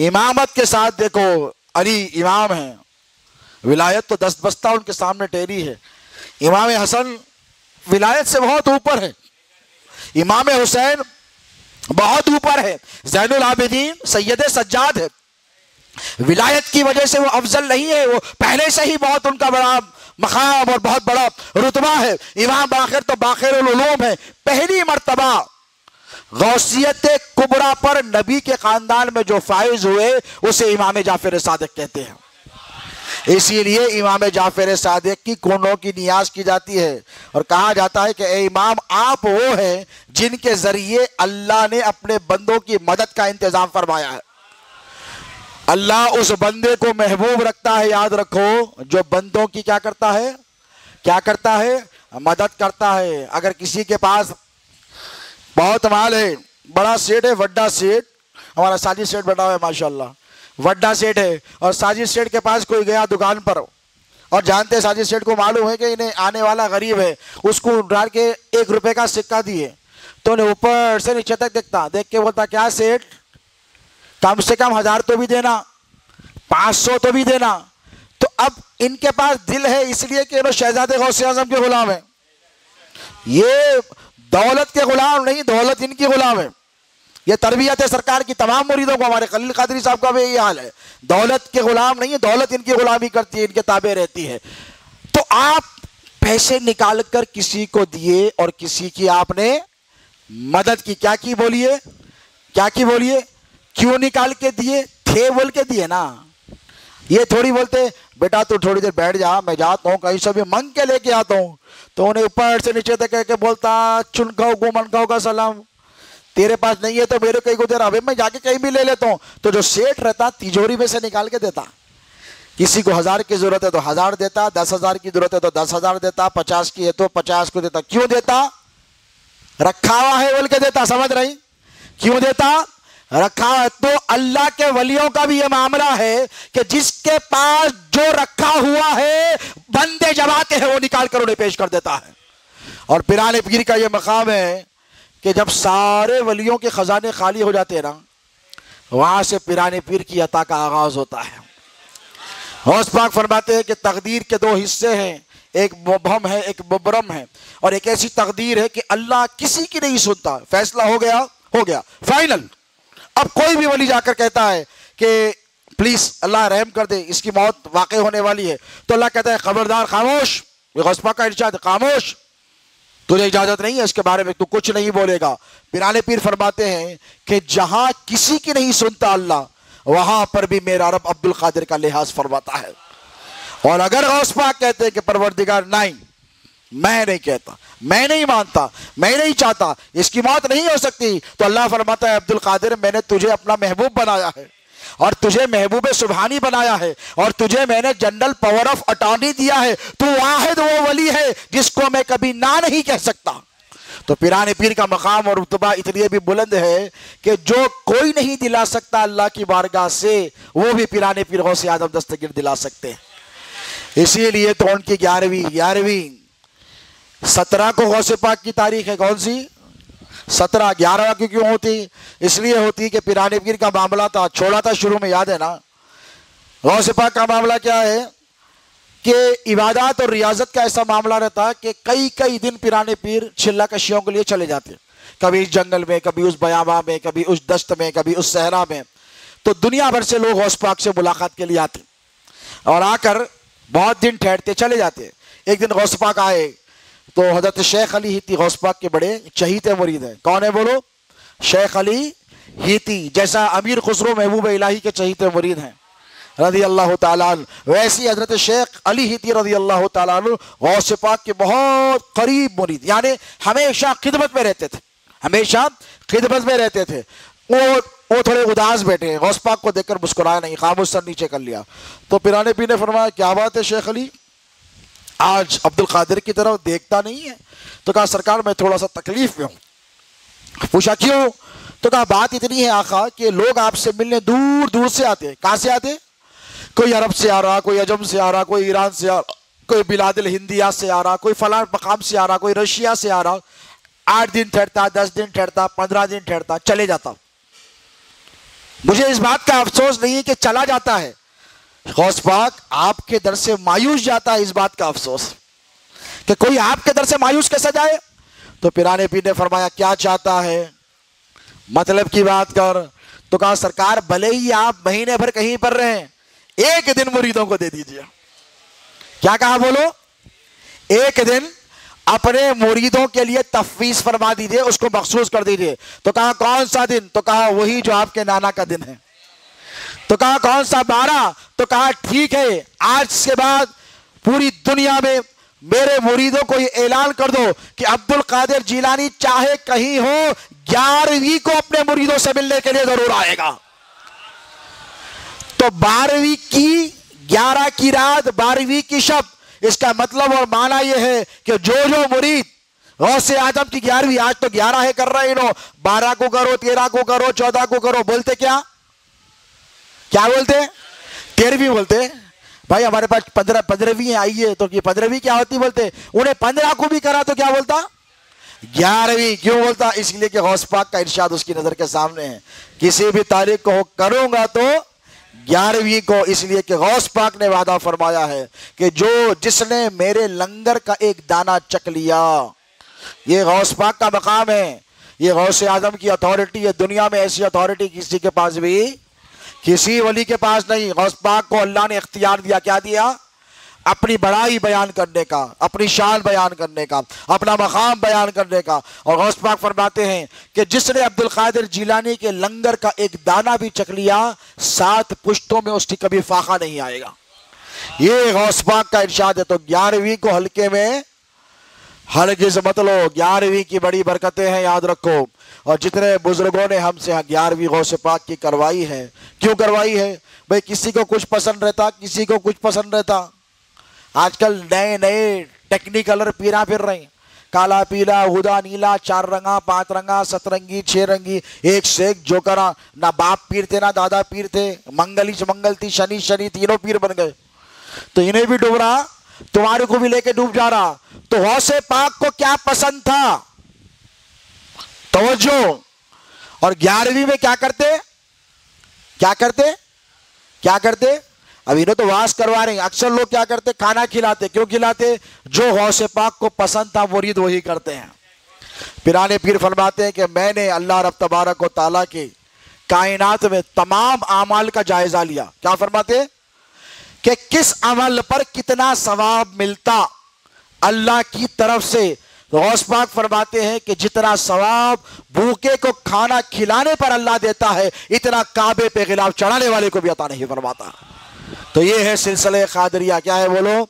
Speaker 1: امامت کے ساتھ. دیکھو علی امام ہیں, ولایت تو دست بستہ ان کے سامنے ٹیری ہے,
Speaker 2: امام حسن ولایت سے بہت اوپر ہے، امام حسین بہت اوپر ہے، زین العابدین سید سجاد ہے، ولایت کی وجہ سے وہ افضل نہیں ہے، وہ پہلے سے ہی بہت ان کا بڑا مقام اور بہت بڑا رتبہ ہے۔ امام باقر تو باقر العلوم ہے، پہلی مرتبہ غوثیت کبریٰ پر نبی کے خاندان میں جو فائز ہوئے اسے امام جعفر صادق کہتے ہیں۔ اسی لیے امام جعفر صادق کی کونوں کی نیاز کی جاتی ہے اور کہا جاتا ہے کہ اے امام آپ وہ ہیں جن کے ذریعے اللہ نے اپنے بندوں کی مدد کا انتظام فرمایا ہے۔ اللہ اس بندے کو محبوب رکھتا ہے، یاد رکھو، جو بندوں کی کیا کرتا ہے مدد کرتا ہے۔ اگر کسی کے پاس بہت مال ہے، بڑا سیٹ ہے، وڈا سیٹ، ہمارا ساجد سیٹ بیٹھا ہوا ہے ماشاءاللہ، وڈا سیٹ ہے، اور ساجد سیٹ کے پاس کوئی گیا دکان پر اور جانتے ہیں ساجد سیٹ کو معلوم ہے کہ انہیں آنے والا غریب ہے، اس کو ڈال کے 1 روپے کا سکہ دیے تو انہیں اوپر سے نیچے تک دیکھ کے بولتا کیا سیٹ، کم سے کم 1000 تو بھی دینا، 500 تو بھی دینا۔ تو اب ان کے پاس دل ہے اس لیے کہ انہوں شہزادے غوث اعظم کے غلام ہیں، یہ دولت کے غلام نہیں، دولت ان کی غلام ہے۔ یہ تربیت ہے سرکار کی تمام مریدوں کو، ہمارے خلیل قادری صاحب کا بھی یہی حال ہے، دولت کے غلام نہیں ہے، دولت ان کی غلامی کرتی ہے، ان کے تابع رہتی ہے۔ تو آپ پیسے نکال کر کسی کو دیے اور کسی کی آپ نے مدد کی، کیا کی بولیے، کیوں نکال کے دیے؟ تھے بول کے دیے نا، یہ تھوڑی بولتے بیٹا تو تھوڑی دیر بیٹھ جا، میں جاتا ہوں کہیں سے بھی منگ کے لے کے آتا ہوں، تو انہیں اوپر سے نیچے تک کہہ کے بولتا چن کھاؤ گو من کھاؤ کا سلام، تیرے پاس نہیں ہے تو میرے کہیں کو دے رہا، ابھی میں جا کے کہیں بھی لے لیتا ہوں۔ تو جو سیٹ رہتا تیجوری میں سے نکال کے دیتا، کسی کو 1000 کی ضرورت ہے تو 1000 دیتا، 10,000 کی ضرورت ہے تو 10,000 دیتا، 50 کی ہے تو 50 کو دیتا۔ کیوں دیتا؟ رکھا ہوا ہے بول کے دیتا، سمجھ رہی؟ کیوں دیتا؟ رکھا ہے۔ تو اللہ کے ولیوں کا بھی یہ معاملہ ہے کہ جس کے پاس جو رکھا ہوا ہے بندے جب آتے ہیں وہ نکال کر انہیں پیش کر دیتا ہے۔ اور پیران پیر کا یہ مقام ہے کہ جب سارے ولیوں کے خزانے خالی ہو جاتے ہیں نا، وہاں سے پیران پیر کی عطا کا آغاز ہوتا ہے۔ غوث پاک فرماتے ہیں کہ تقدیر کے 2 حصے ہیں، ایک مبہم ہے ایک مبرم ہے، اور ایک ایسی تقدیر ہے کہ اللہ کسی کی نہیں سنتا، فیصلہ ہو گیا فائنل۔ اب کوئی بھی ولی جا کر کہتا ہے کہ پلیز اللہ رحم کر دے، اس کی موت واقع ہونے والی ہے، تو اللہ کہتا ہے خبردار، خاموش، یہ غوث پاک کا ارشاد، خاموش، تجھے اجازت نہیں ہے اس کے بارے میں، تو کچھ نہیں بولے گا۔ پیران پیر فرماتے ہیں کہ جہاں کسی کی نہیں سنتا اللہ، وہاں پر بھی میرا رب عبد القادر کا لحاظ فرماتا ہے۔ اور اگر غوث پاک کہتے ہیں کہ پروردگار نہیں، میں نہیں کہتا، میں نہیں مانتا، میں نہیں چاہتا، اس کی موت نہیں ہو سکتی، تو اللہ فرماتا ہے عبد القادر میں نے تجھے اپنا محبوب بنایا ہے، اور تجھے محبوب سبحانی بنایا ہے، اور تجھے میں نے جنرل پاور آف اٹارنی دیا ہے، تو واحد وہ ولی ہے جس کو میں کبھی نہ نہیں کہہ سکتا۔ تو پیران پیر کا مقام اور رتبہ اتنی بھی بلند ہے کہ جو کوئی نہیں دلا سکتا اللہ کی بارگاہ سے، وہ بھی پیران پیر غوث اعظم دستگیر دلا سکتے ہیں۔ اسی لیے تو ان کی 11ویں 17 کو غوث پاک کی تاریخ ہے، کون سی 17، 11 کی کیوں ہوتی؟ اس لیے ہوتی کہ پیران پیر کا معاملہ تھا، چھوڑا تھا شروع میں، یاد ہے نا؟ غوث پاک کا معاملہ کیا ہے کہ عبادات اور ریاضت کا ایسا معاملہ رہتا ہے کہ کئی دن پیران پیر چلہ کشیوں کے لیے چلے جاتے، کبھی اس جنگل میں، کبھی اس بیاباں میں، کبھی اس دشت میں، کبھی اس صحرا میں۔ تو دنیا بھر سے لوگ غوث پاک سے ملاقات کے لیے آتے اور آ کر بہت دن ٹھہرتے چلے جاتے۔ ایک دن غوث پاک آئے تو حضرت شیخ علی ہیتی غوث پاک کے بڑے چہیتے مرید ہیں، کون ہے بولو؟ شیخ علی ہیتی، جیسا امیر خسرو محبوب الہی کے چہیتے مرید ہیں رضی اللہ تعالیٰ عنہ، ویسی حضرت شیخ علی ہیتی رضی اللہ تعالیٰ عنہ غوث پاک کے بہت قریب مرید، یعنی ہمیشہ خدمت میں رہتے تھے۔ وہ تھوڑے اداس بیٹھے، غوث پاک کو دیکھ کر مسکرایا نہیں، خاموش سر نیچے کر لیا۔ تو پیران پیر نے فرمایا کیا بات ہے شیخ علی، آج عبد القادر کی طرف دیکھتا نہیں ہے؟ تو کہا سرکار میں تھوڑا سا تکلیف میں ہوں۔ پوچھا کیوں؟ تو کہا بات اتنی ہے آقا کہ لوگ آپ سے ملنے دور دور سے آتے ہیں۔ کہاں سے آتے؟ کوئی عرب سے آ رہا، کوئی عجم سے آ رہا، کوئی ایران سے آ رہا، کوئی بلاد الہندیہ سے آ رہا، کوئی فلاں مقام سے آ رہا، کوئی رشیا سے آ رہا، 8 دن ٹھہرتا، 10 دن ٹھہرتا، 15 دن ٹھہرتا، چلے جاتا۔ مجھے اس بات کا افسوس نہیں ہے کہ چلا جاتا ہے، غوث پاک آپ کے در سے مایوس جاتا ہے، اس بات کا افسوس کہ کوئی آپ کے در سے مایوس کیسے جائے؟ تو پیرانے پیر نے فرمایا کیا چاہتا ہے، مطلب کی بات کر۔ تو کہا سرکار بھلے ہی آپ مہینے بھر کہیں پر رہیں، ایک دن مریدوں کو دے دیجئے۔ کیا کہا بولو؟ ایک دن اپنے مریدوں کے لیے تفویض فرما دیجئے، اس کو مخصوص کر دیجئے۔ تو کہا کون سا دن؟ تو کہا وہی جو آپ کے نانا کا دن ہے۔ تو کہا کون سا 12؟ تو کہا ٹھیک ہے، آج کے بعد پوری دنیا میں میرے مریدوں کو یہ اعلان کر دو کہ عبد القادر جیلانی چاہے کہیں ہو 11ویں کو اپنے مریدوں سے ملنے کے لیے ضرور آئے گا۔ تو 12ویں کی 11 کی رات 12ویں کی شب، اس کا مطلب اور معنی یہ ہے کہ جو مرید غوث اعظم کی 11ویں، آج تو 11 ہے کر رہے انہوں، 12 کو کرو، 13 کو کرو، 14 کو کرو، بولتے کیا بولتے؟ 13ویں بولتے۔ بھائی ہمارے پاس 15ویں آئیے تو یہ 15ویں کیا ہوتی بولتے؟ انہیں 15 کو بھی کرا تو کیا بولتا؟ 11ویں کیوں بولتا؟ اس لیے کہ غوث پاک کا ارشاد اس کی نظر کے سامنے ہے، کسی بھی تاریخ کو کروں گا تو 11ویں کو، اس لیے کہ غوث پاک نے وعدہ فرمایا ہے کہ جس نے میرے لنگر کا ایک دانہ چک لیا، یہ غوث پاک کا مقام ہے، یہ غوث اعظم کی اتھارٹی ہے۔ دنیا میں ایسی اتھارٹی کسی کے پاس بھی، کسی ولی کے پاس نہیں۔ غوث پاک کو اللہ نے اختیار دیا، کیا دیا؟ اپنی بڑائی بیان کرنے کا، اپنی شان بیان کرنے کا، اپنا مقام بیان کرنے کا۔ اور غوث پاک فرماتے ہیں کہ جس نے عبد القادر جیلانی کے لنگر کا ایک دانہ بھی چک لیا، 7 پشتوں میں اس کی کبھی فاقہ نہیں آئے گا۔ یہ غوث پاک کا ارشاد ہے۔ تو 11ویں کو ہلکے میں ہرگز مت لو، 11ویں کی بڑی برکتیں ہیں، یاد رکھو۔ اور جتنے بزرگوں نے ہم سے 11ویں غوث پاک کی کروائی ہے، کیوں کروائی ہے؟ بھئی کسی کو کچھ پسند رہتا، کسی کو کچھ پسند رہتا۔ آج کل نئے ٹیکنی کلر پیرا پھر رہے ہیں، کالا، پیلا، ہدا، نیلا، 4 رنگا، 5 رنگا، 7 رنگی، 6 رنگی، ایک سے ایک جو کرا۔ نہ باپ پیر تھے نہ دادا پیر تھے، منگل تھی، شنی، تینوں پیر بن گئے۔ تو انہیں بھی ڈوب رہا، تمہارے کو بھی لے کے ڈوب جا رہا۔ تو غوث پاک کو کیا پسند تھا؟ توجہ۔ اور 11ویں میں کیا کرتے؟ اب انہوں تو واز کروا رہے ہیں، اکثر لوگ کیا کرتے؟ کھانا کھلاتے۔ کیوں کھلاتے؟ جو غوث پاک کو پسند تھا مرید وہی کرتے ہیں۔ پیرانے پیر فرماتے ہیں کہ میں نے اللہ رب تبارک و تعالیٰ کے کائنات میں تمام اعمال کا جائزہ لیا۔ کیا فرماتے ہیں؟ کہ کس عمل پر کتنا ثواب ملتا اللہ کی طرف سے۔ غوث پاک فرماتے ہیں کہ جتنا ثواب بھوکے کو کھانا کھلانے پر اللہ دیتا ہے، اتنا کعبے پہ غلاف چڑھانے والے کو بھی عطا نہیں فرماتا۔ تو یہ ہے سلسلہ قادریہ۔ کیا ہے بولو؟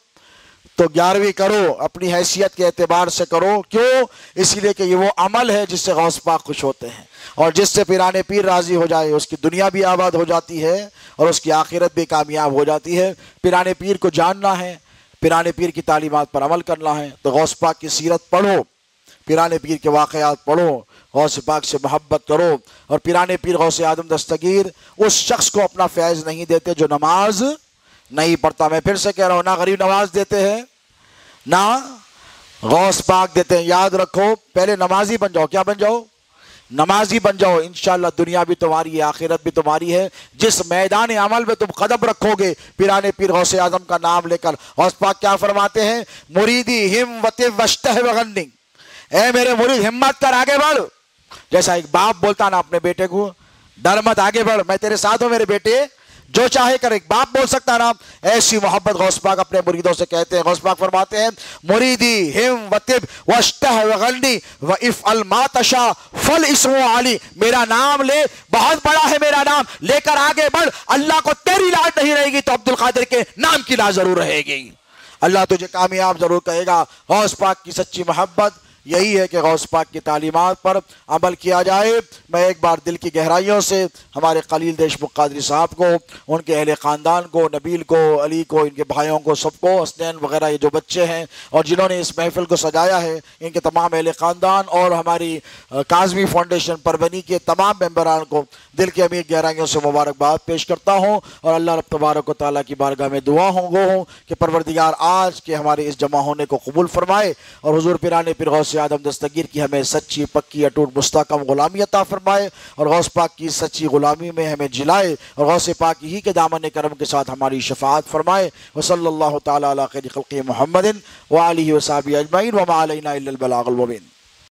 Speaker 2: تو 11ویں کرو، اپنی حیثیت کے اعتبار سے کرو۔ کیوں؟ اس لیے کہ یہ وہ عمل ہے جس سے غوث پاک خوش ہوتے ہیں، اور جس سے پیرانے پیر راضی ہو جائے اس کی دنیا بھی آباد ہو جاتی ہے اور اس کی آخرت بھی کامیاب ہو جاتی ہے۔ پیرانے پیر کو جاننا ہے، پیرانے پیر کی تعلیمات پر عمل کرنا ہے، تو غوث پاک کی سیرت پڑھو، پیرانے پیر کے واقعات پڑھو، غوث پاک سے محبت کرو۔ اور پیرانے پیر غوث اعظم دستگیر اس شخص کو اپنا فیض نہیں دیتے جو نماز نہیں پڑھتا۔ میں پھر سے کہہ رہا ہوں، نہ غریب نواز دیتے ہیں نہ غوث پاک دیتے ہیں۔ یاد رکھو، پہلے نمازی بن جاؤ۔ کیا بن جاؤ؟ نمازی بن جاؤ، انشاءاللہ دنیا بھی تمہاری ہے، آخرت بھی تمہاری ہے۔ جس میدان عمل میں تم قدم رکھو گے پیرانے پیر غوث اعظم کا نام لے کر، غوث پاک کیا فرماتے ہیں؟ مریدی ہمت وشتہ وغنی، اے میرے مرید ہمت کر، آگے بڑھ۔ جیسا ایک باپ بولتا نا اپنے بیٹے کو، ڈر مت، آگے بڑھ، میں تیرے ساتھ ہوں میرے بیٹے، جو چاہے کر، ایک باپ بول سکتا نا۔ ایسی محبت غوث پاک اپنے مریدوں سے کہتے ہیں۔ غوث پاک فرماتے ہیں مریدی ہم وطب واشتہ وغنی وافعل ما تشاء فالاسم علی، میرا نام لے، بہت بڑا ہے میرا نام، لے کر آگے بڑھ، اللہ کو تیری لاج نہیں رہے گی تو عبد القادر کے نام کی لاج ضرور رہے گی، اللہ تجھے کامیاب ضرور کہے گا۔ غوث پاک کی سچی محبت یہی ہے کہ غوث پاک کی تعلیمات پر عمل کیا جائے۔ میں ایک بار دل کی گہرائیوں سے ہمارے خلیل دیشمکھ قادری صاحب کو، ان کے اہل خاندان کو، نبیل کو، علی کو، ان کے بھائیوں کو، سب کو، حسنین وغیرہ یہ جو بچے ہیں اور جنہوں نے اس محفل کو سجایا ہے، ان کے تمام اہل خاندان اور ہماری کاظمی فاؤنڈیشن پربنی کے تمام ممبران کو دل کی عمیق گہرائیوں سے مبارکباد پیش کرتا ہوں۔ اور اللہ رب تبارک و تعالیٰ کی بارگاہ میں دعا ہوں کہ پروردگار آج کے ہمارے اس جمع ہونے کو قبول فرمائے اور حضور پیرانے پیر غوث اعظم دستگیر کی ہمیں سچی پکی اٹوٹ مستحکم غلامی عطا فرمائے، اور غوث پاک کی سچی غلامی میں ہمیں جلائے، اور غوث پاک ہی کے دامن کرم کے ساتھ ہماری شفاعت فرمائے۔ وصلی اللہ تعالی علی خیر خلق محمد وآلہ وصحبہ اجمعین وما علینا الا البلاغ المبین۔